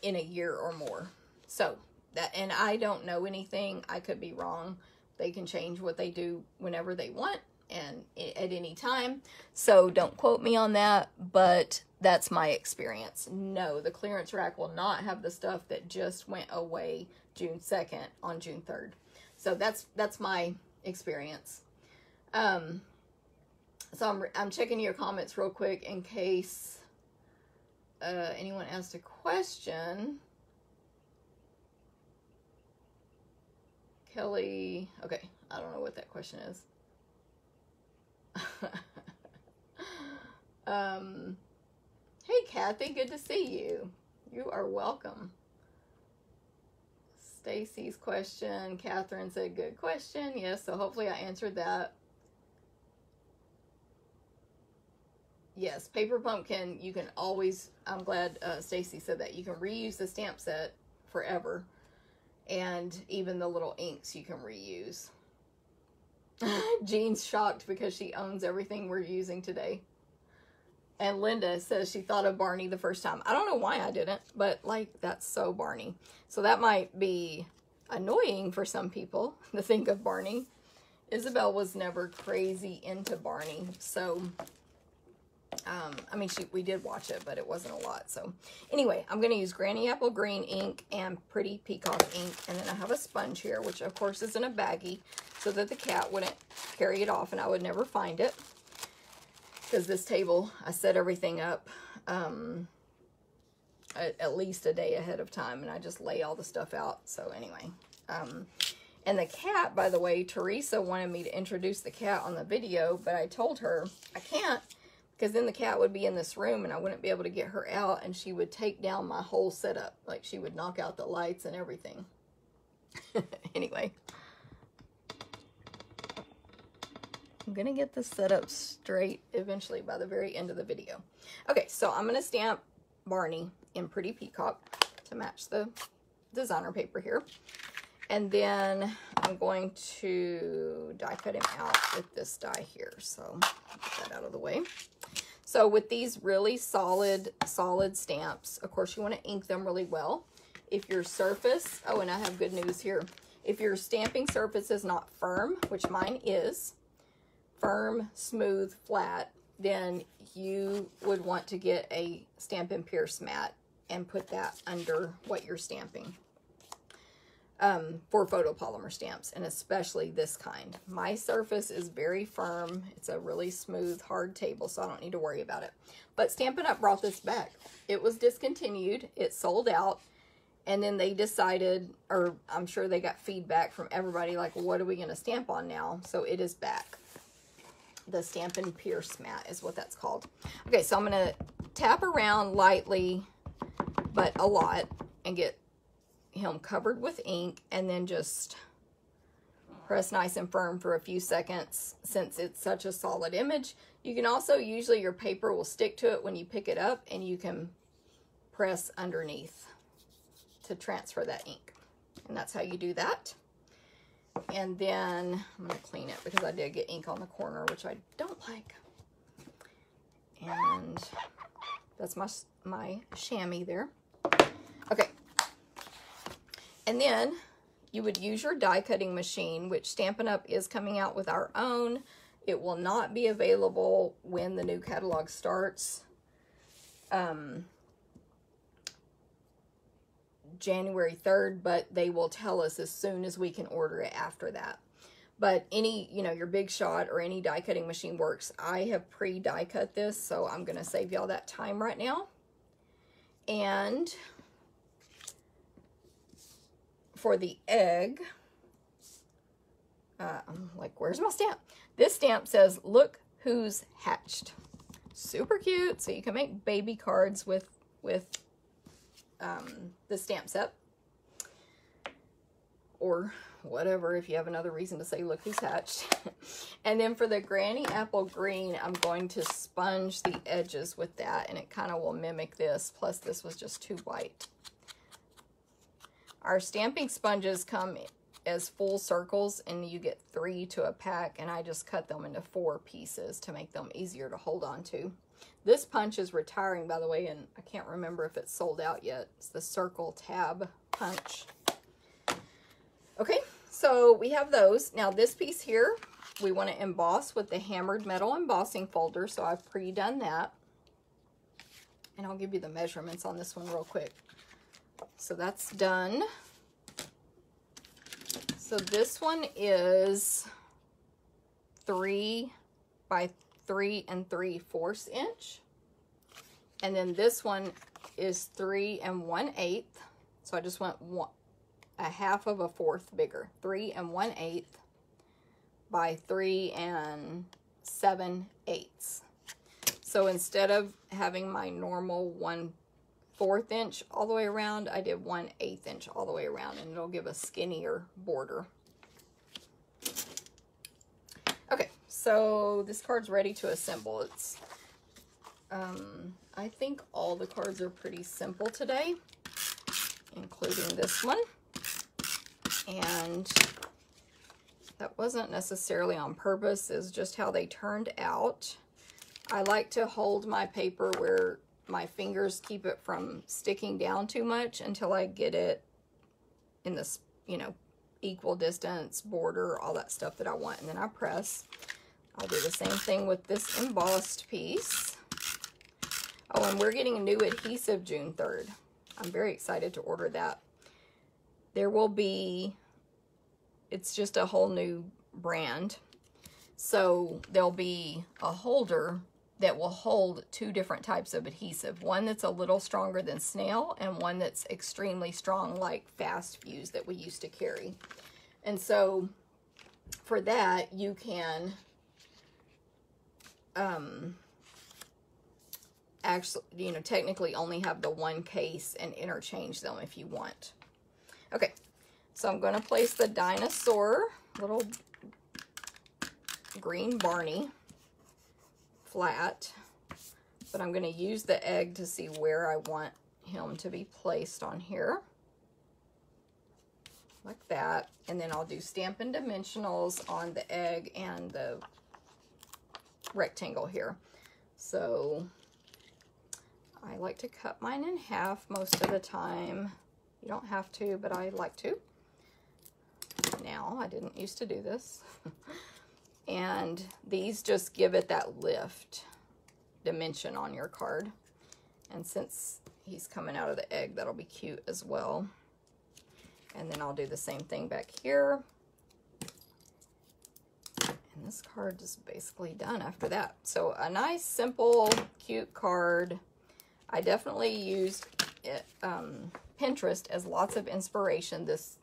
in a year or more. So that, and I don't know anything. I could be wrong. they can change what they do whenever they want and at any time. So don't quote me on that, but that's my experience. No, the clearance rack will not have the stuff that just went away June 2nd on June 3rd. So that's my experience. So I'm checking your comments real quick in case anyone asked a question. Kelly, okay, I don't know what that question is. Hey Kathy, good to see you. You are welcome. Stacy's question, Catherine said good question. Yes, so hopefully I answered that. Yes, paper pumpkin, you can always, I'm glad Stacy said that. You can reuse the stamp set forever. And even the little inks you can reuse. Jean's shocked because she owns everything we're using today. And Linda says she thought of Barney the first time. I don't know why I didn't, but like, that's so Barney. So that might be annoying for some people to think of Barney. Isabel was never crazy into Barney. So, I mean, we did watch it, but it wasn't a lot. So anyway, I'm going to use Granny Apple Green ink and Pretty Peacock ink. And then I have a sponge here, which of course is in a baggie so that the cat wouldn't carry it off and I would never find it. Because this table, I set everything up at least a day ahead of time. And I just lay all the stuff out. So anyway, and the cat, by the way, Teresa wanted me to introduce the cat on the video, but I told her I can't. Because then the cat would be in this room and I wouldn't be able to get her out and she would take down my whole setup. Like she would knock out the lights and everything. Anyway. I'm going to get this set up straight eventually by the very end of the video. Okay, so I'm going to stamp Barney in Pretty Peacock to match the designer paper here. And then I'm going to die cut him out with this die here. So get that out of the way. So with these really solid stamps, of course you want to ink them really well. If your surface, oh, and I have good news here. If your stamping surface is not firm, which mine is, firm, smooth, flat, then you would want to get a Stampin' Pierce mat and put that under what you're stamping. For photopolymer stamps, and especially this kind. My surface is very firm. It's a really smooth, hard table, so I don't need to worry about it. But Stampin' Up! Brought this back. It was discontinued. It sold out. And then they decided, or I'm sure they got feedback from everybody, like, what are we going to stamp on now? So it is back. The Stampin' Pierce mat is what that's called. Okay, so I'm going to tap around lightly, but a lot, and get him covered with ink, and then just press nice and firm for a few seconds since it's such a solid image. You can also, usually your paper will stick to it when you pick it up, and you can press underneath to transfer that ink. And that's how you do that. And then I'm going to clean it because I did get ink on the corner, which I don't like. And that's my chamois there. Okay. And then you would use your die cutting machine, which Stampin' Up! Is coming out with our own. It will not be available when the new catalog starts. January 3rd, but they will tell us as soon as we can order it after that. But any, you know, your Big Shot or any die cutting machine works. I have pre-die cut this, so I'm going to save y'all that time right now. And for the egg, I'm like, where's my stamp? This stamp says, look who's hatched. Super cute. So you can make baby cards with the stamp set. Or whatever, if you have another reason to say, look who's hatched. And then for the Granny Apple Green, I'm going to sponge the edges with that, and it kind of will mimic this. Plus, this was just too white. Our stamping sponges come as full circles, and you get 3 to a pack, and I just cut them into 4 pieces to make them easier to hold on to. This punch is retiring, by the way, and I can't remember if it's sold out yet. It's the Circle Tab punch. Okay, so we have those. Now this piece here, we want to emboss with the hammered metal embossing folder, so I've pre-done that. And I'll give you the measurements on this one real quick. So that's done. So this one is 3 by 3 3/4 inch. And then this one is 3 1/8. So I just went a half of a fourth bigger. 3 1/8 by 3 7/8. So instead of having my normal 1/4 inch all the way around, I did 1/8 inch all the way around, and it'll give a skinnier border. Okay, so this card's ready to assemble. It's, I think all the cards are pretty simple today, including this one. And that wasn't necessarily on purpose, it's just how they turned out. I like to hold my paper where my fingers keep it from sticking down too much until I get it in this, you know, equal distance, border, all that stuff that I want, and then I press. I'll do the same thing with this embossed piece. Oh, and we're getting a new adhesive June 3rd. I'm very excited to order that. There will be, it's just a whole new brand. So there'll be a holder that will hold 2 different types of adhesive. One that's a little stronger than snail, and one that's extremely strong like fast fuse that we used to carry. And so for that, you can actually, you know, technically only have the one case and interchange them if you want. Okay, so I'm going to place the dinosaur, little green Barney, flat, but I'm going to use the egg to see where I want him to be placed on here, like that. And then I'll do Stampin' Dimensionals on the egg and the rectangle here. So I like to cut mine in half most of the time. You don't have to, but I like to. Now, I didn't used to do this. And these just give it that lift dimension on your card. And since he's coming out of the egg, that'll be cute as well. And then I'll do the same thing back here. And this card is basically done after that. So a nice, simple, cute card. I definitely used it, Pinterest as lots of inspiration this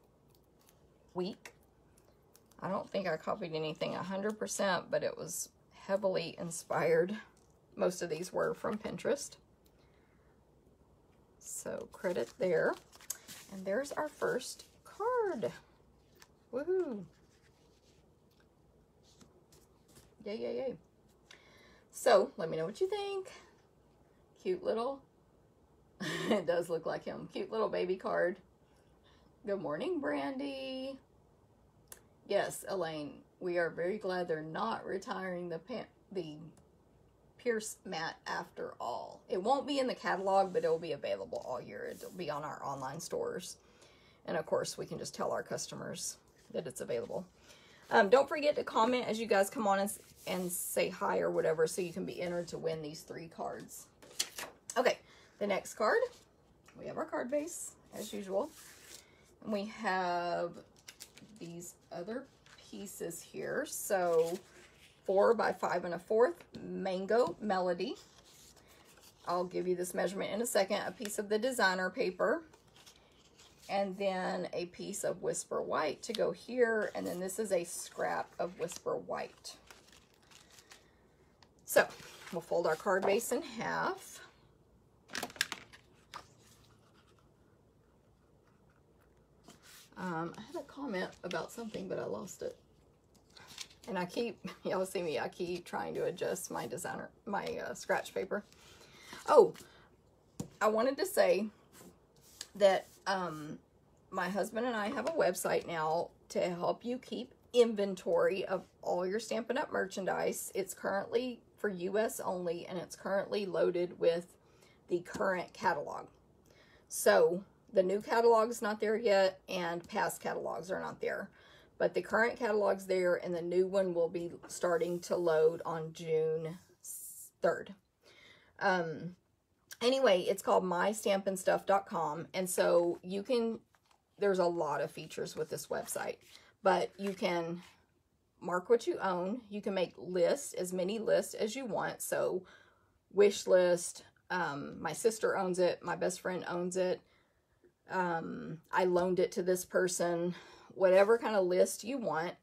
week. I don't think I copied anything 100%, but it was heavily inspired. Most of these were from Pinterest. So credit there. And there's our first card. Woohoo! Yay, yay, yay. So let me know what you think. Cute little, it does look like him. Cute little baby card. Good morning, Brandy. Yes, Elaine, we are very glad they're not retiring the Pierce mat after all. It won't be in the catalog, but it will be available all year. It'll be on our online stores. And of course, we can just tell our customers that it's available. Don't forget to comment as you guys come on and say hi or whatever, so you can be entered to win these 3 cards. Okay, the next card, we have our card base as usual. And we have these other pieces here. So 4 by 5 1/4 Mango Melody. I'll give you this measurement in a second. A piece of the designer paper, and then a piece of Whisper White to go here, and then this is a scrap of Whisper White. So we'll fold our card base in half. I had a comment about something, but I lost it. And I keep, y'all see me, I keep trying to adjust my scratch paper. Oh, I wanted to say that my husband and I have a website now to help you keep inventory of all your Stampin' Up! Merchandise. It's currently for US only, and it's currently loaded with the current catalog. So the new catalog's not there yet, and past catalogs are not there. But the current catalog's there, and the new one will be starting to load on June 3rd. Anyway, it's called mystampinstuff.com, and so you can, there's a lot of features with this website, but you can mark what you own. You can make lists, as many lists as you want. So wish list, my sister owns it, my best friend owns it, I loaned it to this person. Whatever kind of list you want,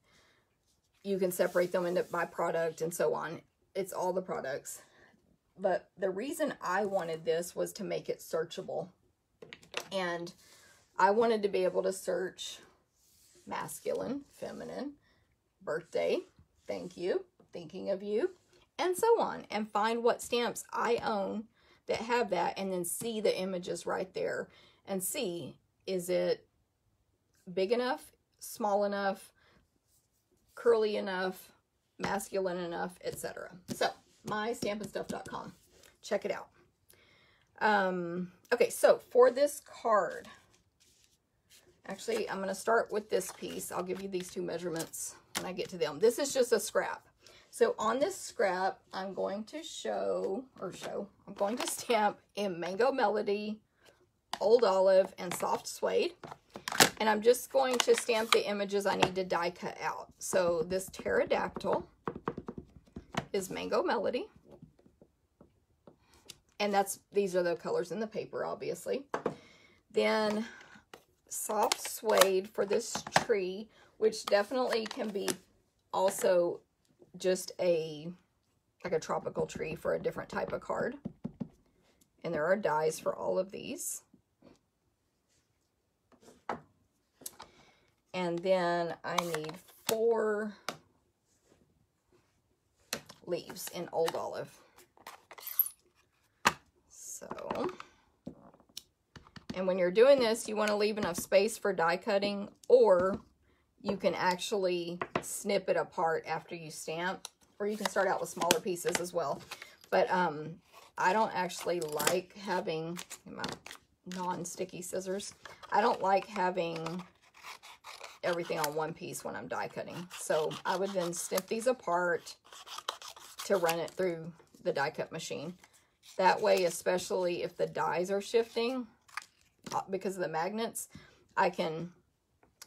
you can separate them into by product and so on. It's all the products. But the reason I wanted this was to make it searchable. And I wanted to be able to search masculine, feminine, birthday, thank you, thinking of you, and so on. And find what stamps I own that have that, and then see the images right there. And see, is it big enough, small enough, curly enough, masculine enough, etc. So, mystampinstuff.com. Check it out. Okay, so for this card, actually, I'm going to start with this piece. I'll give you these two measurements when I get to them. This is just a scrap. So on this scrap, I'm going to I'm going to stamp in Mango Melody, Old Olive, and Soft Suede. And I'm just going to stamp the images I need to die cut out. So this pterodactyl is Mango Melody. And these are the colors in the paper, obviously. Then Soft Suede for this tree, which definitely can be also just like a tropical tree for a different type of card. And there are dies for all of these. And then I need 4 leaves in Old Olive. So, and when you're doing this, you want to leave enough space for die cutting, or you can actually snip it apart after you stamp, or you can start out with smaller pieces as well. But I don't actually like having my non-sticky scissors. I don't like having everything on one piece when I'm die cutting. So I would then snip these apart to run it through the die cut machine. That way, especially if the dies are shifting because of the magnets, I can,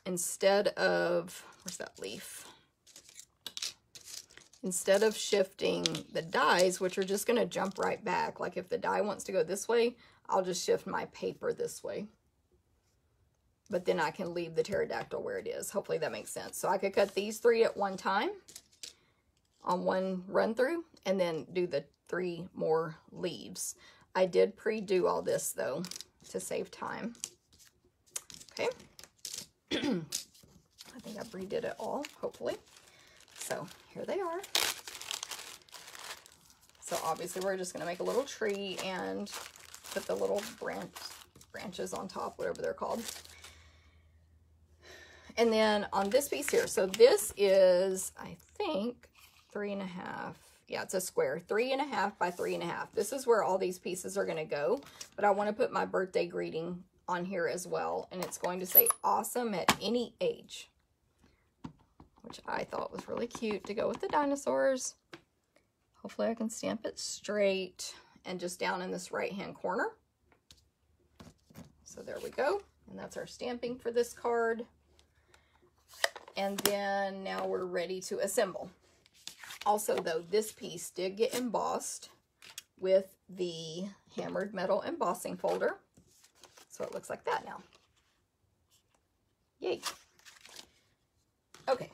instead of, where's that leaf? Instead of shifting the dies, which are just going to jump right back, like if the die wants to go this way, I'll just shift my paper this way. But then I can leave the pterodactyl where it is. Hopefully that makes sense. So I could cut these 3 at one time on one run through, and then do the 3 more leaves. I did pre-do all this though to save time. Okay. I think I redid it all, hopefully. So here they are. So obviously we're just going to make a little tree and put the little branches on top, whatever they're called. And then on this piece here, so this is, I think, 3.5. Yeah, it's a square, 3.5 by 3.5. This is where all these pieces are going to go. But I want to put my birthday greeting on here as well. And it's going to say, awesome at any age. Which I thought was really cute to go with the dinosaurs. Hopefully I can stamp it straight and just down in this right-hand corner. So there we go. And that's our stamping for this card. And then now we're ready to assemble. Also, though, this piece did get embossed with the hammered metal embossing folder. So it looks like that now. Yay. Okay.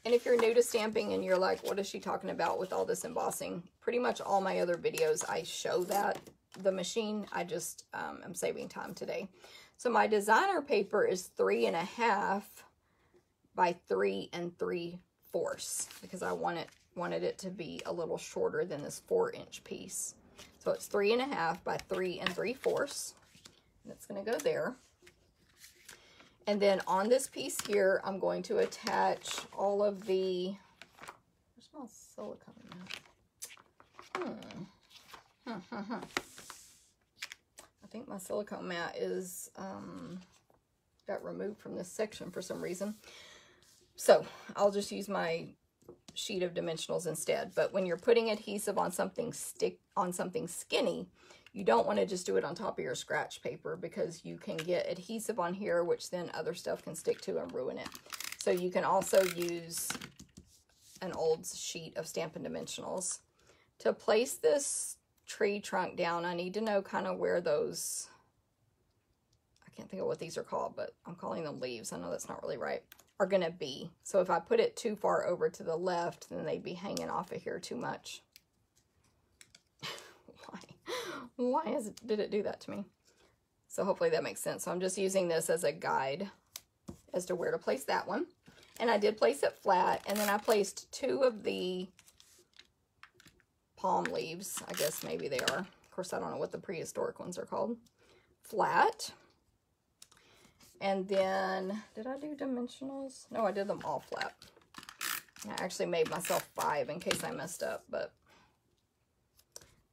And if you're new to stamping and you're like, what is she talking about with all this embossing? Pretty much all my other videos, I show that, the machine. I just am saving time today. So my designer paper is 3.5 by 3 3/4 because I wanted it to be a little shorter than this 4-inch piece. So it's 3.5 by 3 3/4. And it's going to go there. And then on this piece here, I'm going to attach all of the, where's my silicone mat? I think my silicone mat is, got removed from this section for some reason. So I'll just use my sheet of dimensionals instead. But when you're putting adhesive on something skinny, you don't want to just do it on top of your scratch paper, because you can get adhesive on here, which then other stuff can stick to and ruin it. So you can also use an old sheet of Stampin' Dimensionals. To place this tree trunk down, I need to know kind of where those, I can't think of what these are called, but I'm calling them leaves. I know that's not really right, are going to be. So if I put it too far over to the left, then they'd be hanging off of here too much. Why did it do that to me? So hopefully that makes sense. So I'm just using this as a guide as to where to place that one. And I did place it flat, and then I placed 2 of the palm leaves, I guess maybe they are. Of course, I don't know what the prehistoric ones are called. Flat. And then, did I do dimensionals? No, I did them all flat. I actually made myself 5 in case I messed up, but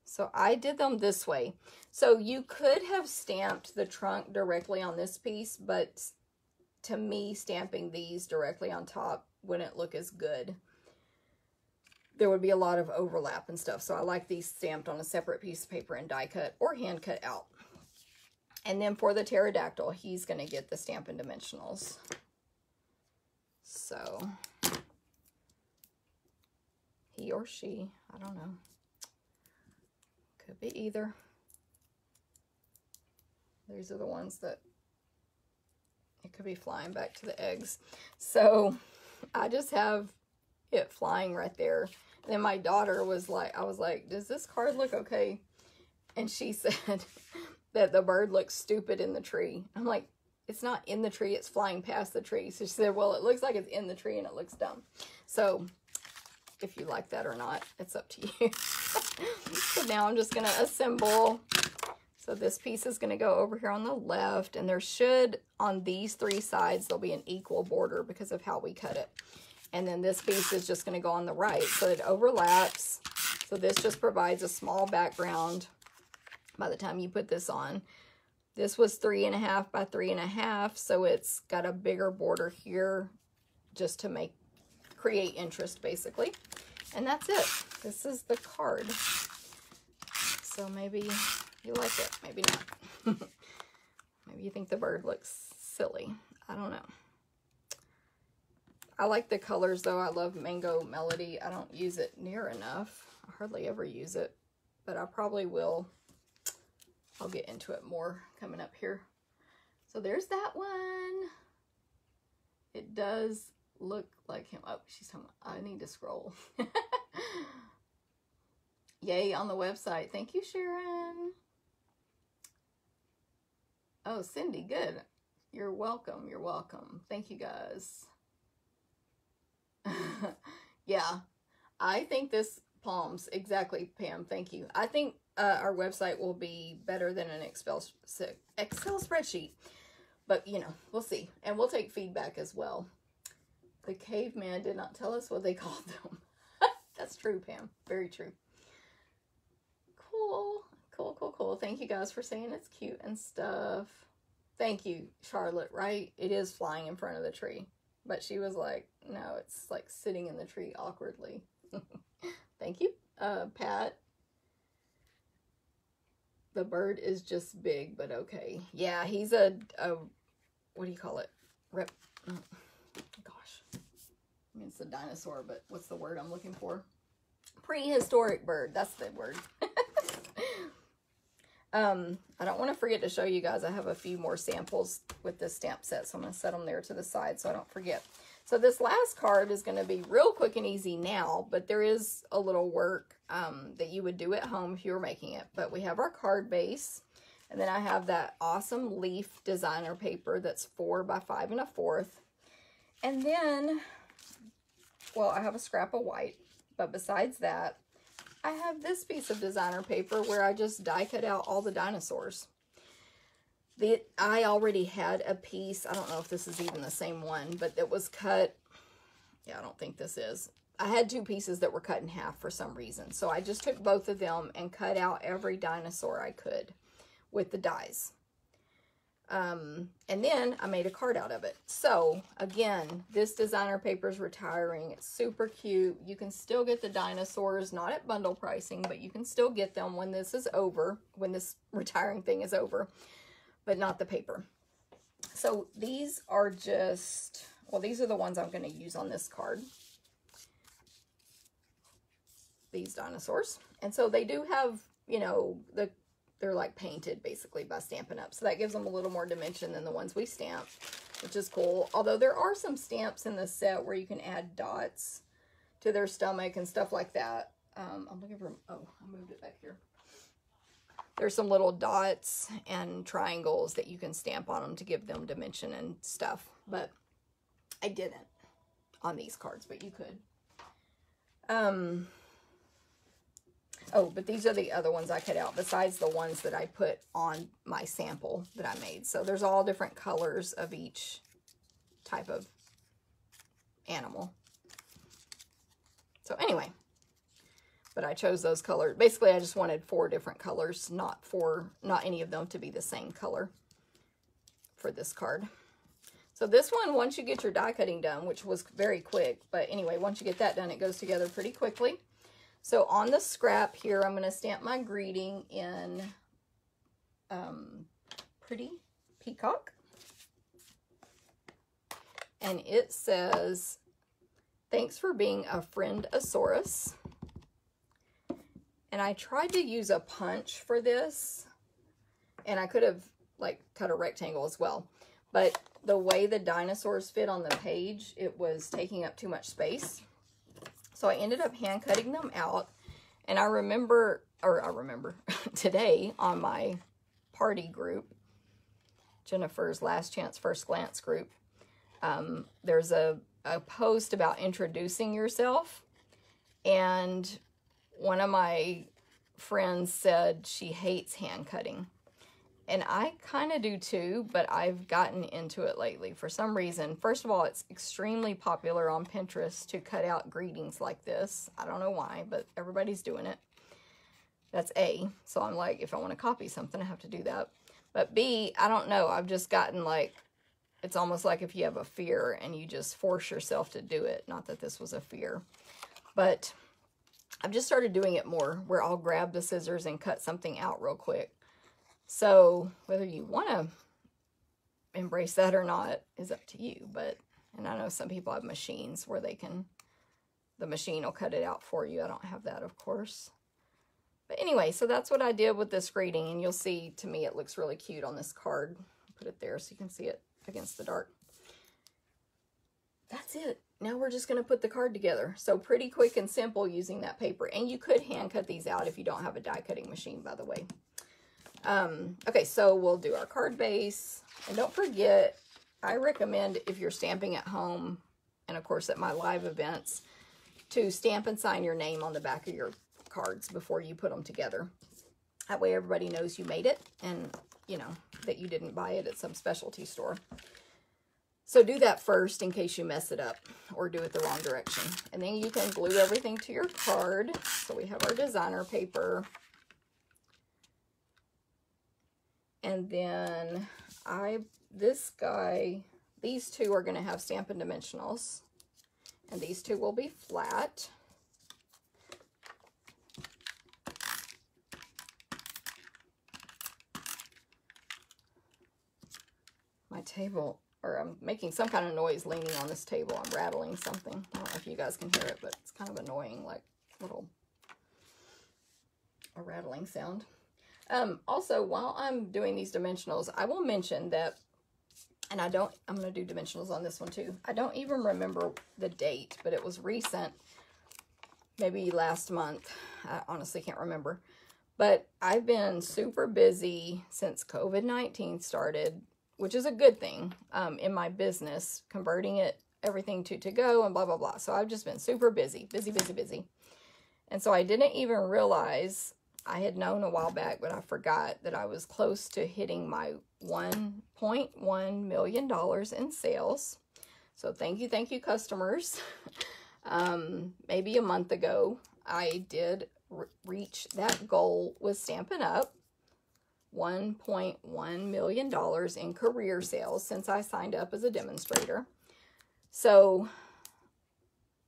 so I did them this way. So you could have stamped the trunk directly on this piece, but to me, stamping these directly on top wouldn't look as good. There would be a lot of overlap and stuff. So I like these stamped on a separate piece of paper and die cut or hand cut out. And then for the pterodactyl, he's going to get the Stampin' Dimensionals. So he or she, I don't know. Could be either. These are the ones that it could be flying back to the eggs. So I just have it flying right there. And then my daughter was like, I was like, does this card look okay? And she said that the bird looks stupid in the tree. I'm like, it's not in the tree, it's flying past the tree. So she said, well, it looks like it's in the tree and it looks dumb. So if you like that or not, it's up to you. So now I'm just going to assemble. So this piece is going to go over here on the left, and there should, on these 3 sides, there'll be an equal border because of how we cut it. And then this piece is just going to go on the right, so it overlaps. So this just provides a small background by the time you put this on. This was 3.5 by 3.5, so it's got a bigger border here just to create interest, basically. And that's it. This is the card. So maybe you like it, maybe not. Maybe you think the bird looks silly. I don't know. I like the colors, though. I love Mango Melody. I don't use it near enough. I hardly ever use it, but I probably will. I'll get into it more coming up here. So there's that one. It does look like him. Oh, she's talking about, I need to scroll. Yay on the website. Thank you, Sharon. Oh, Cindy, good. You're welcome. You're welcome. Thank you, guys. Yeah, I think this palms, exactly, Pam. Thank you. I think our website will be better than an Excel spreadsheet. But, you know, we'll see. And we'll take feedback as well. The caveman did not tell us what they called them. That's true, Pam. Very true. Cool. Cool, cool, cool. Thank you guys for saying it's cute and stuff. Thank you, Charlotte, right? It is flying in front of the tree. But she was like, no, it's like sitting in the tree awkwardly. Thank you, Pat. The bird is just big, but okay. Yeah, he's a what do you call it? Gosh. I mean, it's a dinosaur, but what's the word I'm looking for? Prehistoric bird. That's the word. I don't want to forget to show you guys. I have a few more samples with this stamp set, so I'm going to set them there to the side so I don't forget. So this last card is going to be real quick and easy now, but there is a little work that you would do at home if you were making it. But we have our card base, and then I have that awesome leaf designer paper that's 4 by 5 1/4. And then, well, I have a scrap of white, but besides that, I have this piece of designer paper where I just die cut out all the dinosaurs. I already had a piece, I don't know if this is even the same one, but it was cut, yeah, I don't think this is. I had 2 pieces that were cut in half for some reason. So I just took both of them and cut out every dinosaur I could with the dies. And then I made a card out of it. So again, this designer paper is retiring. It's super cute. You can still get the dinosaurs, not at bundle pricing, but you can still get them when this is over, when this retiring thing is over, but not the paper. So these are just, well, these are the ones I'm going to use on this card. These dinosaurs. And so they do have, you know, they're like painted basically by Stampin' Up. So that gives them a little more dimension than the ones we stamped, which is cool. Although there are some stamps in this set where you can add dots to their stomach and stuff like that. I'm looking for, oh, I moved it back here. There's some little dots and triangles that you can stamp on them to give them dimension and stuff. But I didn't on these cards, but you could. Oh, but these are the other ones I cut out besides the ones that I put on my sample that I made. So there's all different colors of each type of animal. So anyway, but I chose those colors. Basically, I just wanted 4 different colors, not any of them to be the same color for this card. So this one, once you get your die cutting done, which was very quick, but anyway, once you get that done, it goes together pretty quickly. So on the scrap here, I'm going to stamp my greeting in Pretty Peacock. And it says, "Thanks for being a friend-asaurus." And I tried to use a punch for this, and I could have like cut a rectangle as well. But the way the dinosaurs fit on the page, it was taking up too much space. So I ended up hand cutting them out. And I remember today on my party group, Jennifer's Last Chance First Glance group, there's a post about introducing yourself. And one of my friends said she hates hand cutting. And I kind of do too, but I've gotten into it lately for some reason. First of all, it's extremely popular on Pinterest to cut out greetings like this. I don't know why, but everybody's doing it. That's A. So I'm like, if I want to copy something, I have to do that. But B, I don't know. I've just gotten like, it's almost like if you have a fear and you just force yourself to do it. Not that this was a fear, but I've just started doing it more where I'll grab the scissors and cut something out real quick. So whether you want to embrace that or not is up to you. But, and I know some people have machines where they can, the machine will cut it out for you. I don't have that, of course. But anyway, so that's what I did with this greeting. And you'll see, to me, it looks really cute on this card. Put it there so you can see it against the dark. That's it. Now we're just going to put the card together. So pretty quick and simple using that paper. And you could hand cut these out if you don't have a die cutting machine, by the way. Okay, so we'll do our card base. And don't forget, I recommend if you're stamping at home, and of course at my live events, to stamp and sign your name on the back of your cards before you put them together. That way everybody knows you made it and, you know, that you didn't buy it at some specialty store. So do that first in case you mess it up or do it the wrong direction. And then you can glue everything to your card. So we have our designer paper. And then this guy, these two are going to have Stampin' Dimensionals. And these two will be flat. My table, or I'm making some kind of noise leaning on this table. I'm rattling something. I don't know if you guys can hear it, but it's kind of annoying, like a rattling sound. Also, while I'm doing these dimensionals, I will mention that, and I'm going to do dimensionals on this one too. I don't even remember the date, but it was recent, maybe last month. I honestly can't remember. But I've been super busy since COVID-19 started, which is a good thing in my business, converting everything to go and blah, blah, blah. So I've just been super busy. And so I didn't even realize, I had known a while back, but I forgot that I was close to hitting my $1.1 million in sales. So thank you, customers. Maybe a month ago, I did reach that goal with Stampin' Up. $1.1 million in career sales since I signed up as a demonstrator. So,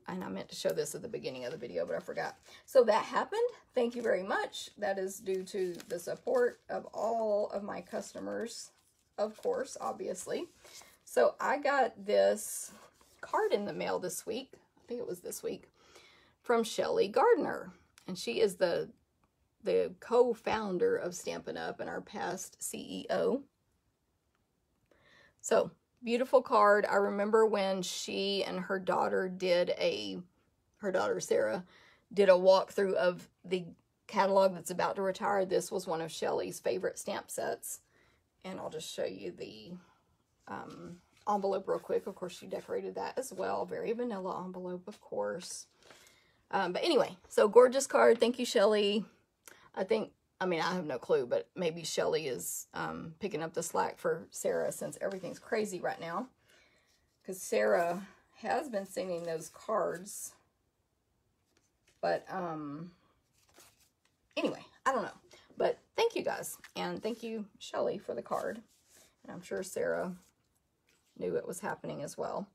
and I meant to show this at the beginning of the video, but I forgot. So that happened. Thank you very much. That is due to the support of all of my customers, of course, obviously. So I got this card in the mail this week. I think it was this week, from Shelly Gardner. And she is the co-founder of Stampin' Up! And our past CEO. So, beautiful card. I remember when she and her daughter her daughter Sarah, did a walkthrough of the catalog that's about to retire. This was one of Shelly's favorite stamp sets. And I'll just show you the envelope real quick. Of course, she decorated that as well. Very vanilla envelope, of course. But anyway, so gorgeous card. Thank you, Shelly. I have no clue, but maybe Shelly is picking up the slack for Sarah since everything's crazy right now. Because Sarah has been sending those cards. But anyway, I don't know. But thank you guys. And thank you, Shelly, for the card. And I'm sure Sarah knew it was happening as well.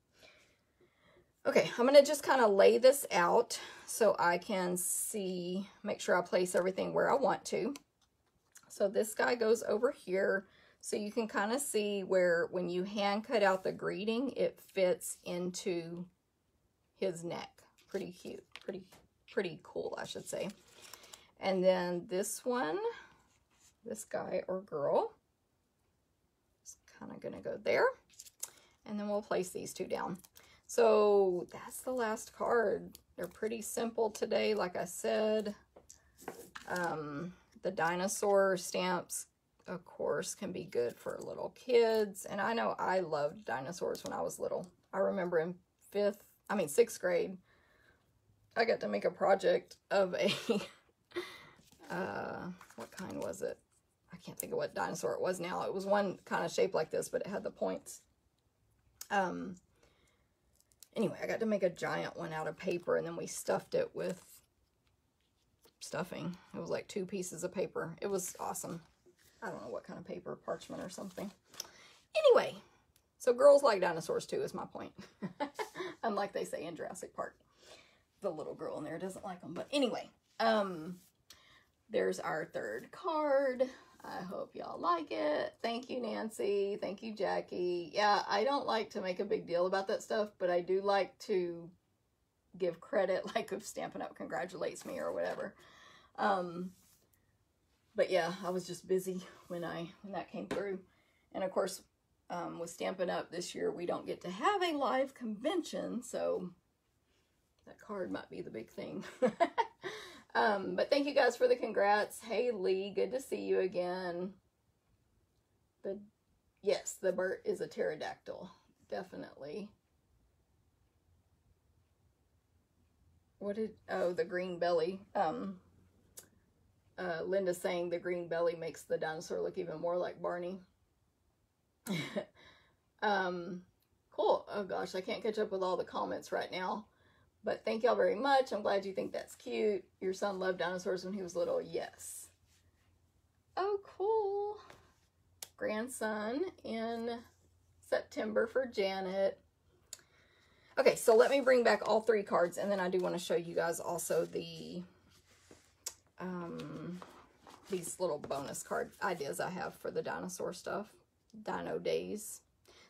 Okay, I'm going to just kind of lay this out so I can make sure I place everything where I want to. So this guy goes over here, so you can kind of see where when you hand cut out the greeting, it fits into his neck. Pretty cute, pretty cool, I should say. And then this one, this guy or girl, is kind of going to go there. And then we'll place these two down. So that's the last card. They're pretty simple today, like I said. The dinosaur stamps, of course, can be good for little kids. And I know I loved dinosaurs when I was little. I remember in sixth grade, I got to make a project of a, what kind was it? I can't think of what dinosaur it was now. It was one kind of shaped like this, but it had the points. Anyway, I got to make a giant one out of paper, and then we stuffed it with stuffing. It was like 2 pieces of paper. It was awesome. I don't know what kind of paper, parchment or something. Anyway, so girls like dinosaurs too, is my point. Unlike they say in Jurassic Park. The little girl in there doesn't like them. But anyway, there's our third card. I hope y'all like it. Thank you, Nancy. Thank you, Jackie. Yeah, I don't like to make a big deal about that stuff, but I do like to give credit, like if Stampin' Up! Congratulates me or whatever. But yeah, I was just busy when that came through. And of course, with Stampin' Up! This year, we don't get to have a live convention, so that card might be the big thing. But thank you guys for the congrats. Hey, Lee, good to see you again. Yes, the bird is a pterodactyl, definitely. The green belly. Linda's saying the green belly makes the dinosaur look even more like Barney. Cool. Oh gosh, I can't catch up with all the comments right now. But thank y'all very much. I'm glad you think that's cute. Your son loved dinosaurs when he was little. Yes. Oh, cool. Grandson in September for Janet. Okay, so let me bring back all 3 cards, and then I do want to show you guys also the these little bonus card ideas I have for the dinosaur stuff. Dino Days.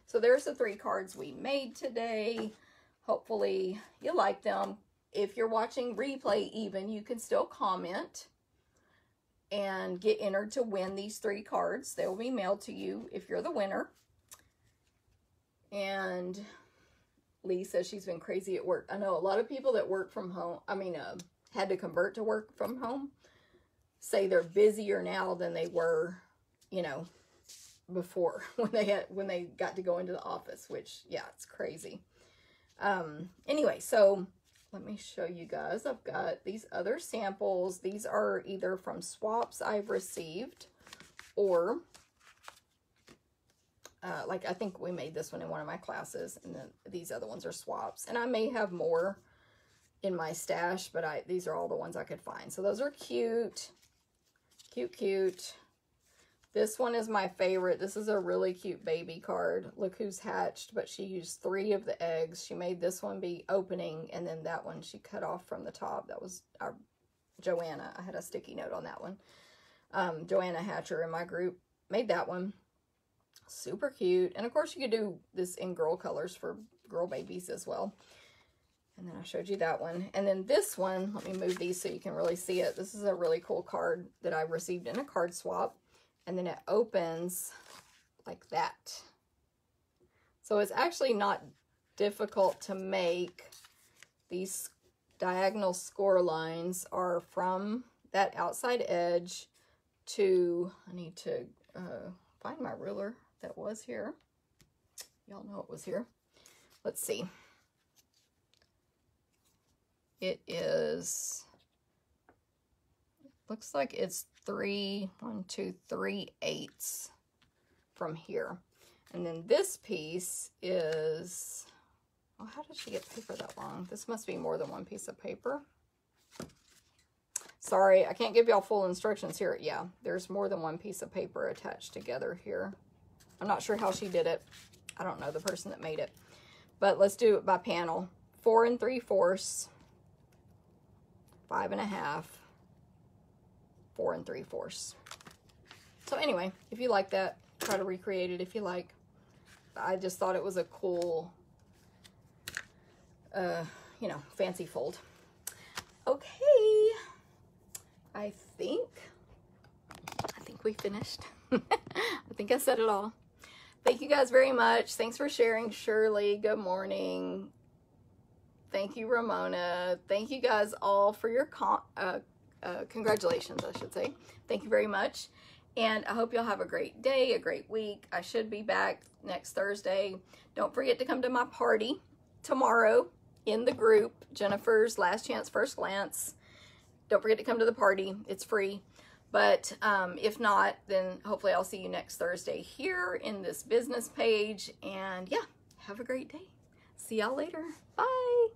So there's the 3 cards we made today. Hopefully you like them. If you're watching replay even, you can still comment and get entered to win these 3 cards. They will be mailed to you if you're the winner. And Lee says she's been crazy at work. I know a lot of people that work from home, had to convert to work from home, say they're busier now than they were, before when they got to go into the office, which, yeah, it's crazy. Anyway, so let me show you guys. I've got these other samples. These are either from swaps I've received or like I think we made this one in one of my classes, and then these other ones are swaps. And I may have more in my stash, but these are all the ones I could find. So those are cute. Cute, cute. This one is my favorite. This is a really cute baby card. Look who's hatched, but she used 3 of the eggs. She made this one be opening, and then that one she cut off from the top. That was our Joanna. I had a sticky note on that one. Joanna Hatcher in my group made that one. Super cute. And of course you could do this in girl colors for girl babies as well. And then I showed you that one. And then this one, let me move these so you can really see it. This is a really cool card that I received in a card swap. And then it opens like that. So it's actually not difficult to make. These diagonal score lines are from that outside edge to, I need to find my ruler that was here. Y'all know it was here. Let's see. It is, looks like it's 3 8 from here. And then this piece is, oh, how did she get paper that long? This must be more than one piece of paper. Sorry, I can't give y'all full instructions here. Yeah, there's more than one piece of paper attached together here. I'm not sure how she did it. I don't know the person that made it. But let's do it by panel. 4 3/4, 5 1/2, 4 3/4. So anyway, if you like that, try to recreate it if you like. I just thought it was a cool, you know, fancy fold. Okay, I think we finished. I think I said it all. Thank you guys very much. Thanks for sharing, Shirley. Good morning. Thank you, Ramona. Thank you guys all for your congratulations, I should say. Thank you very much. And I hope y'all have a great day, a great week. I should be back next Thursday. Don't forget to come to my party tomorrow in the group, Jennifer's Last Chance First Glance. Don't forget to come to the party. It's free. But if not, then hopefully I'll see you next Thursday here in this business page. And yeah, have a great day. See y'all later. Bye.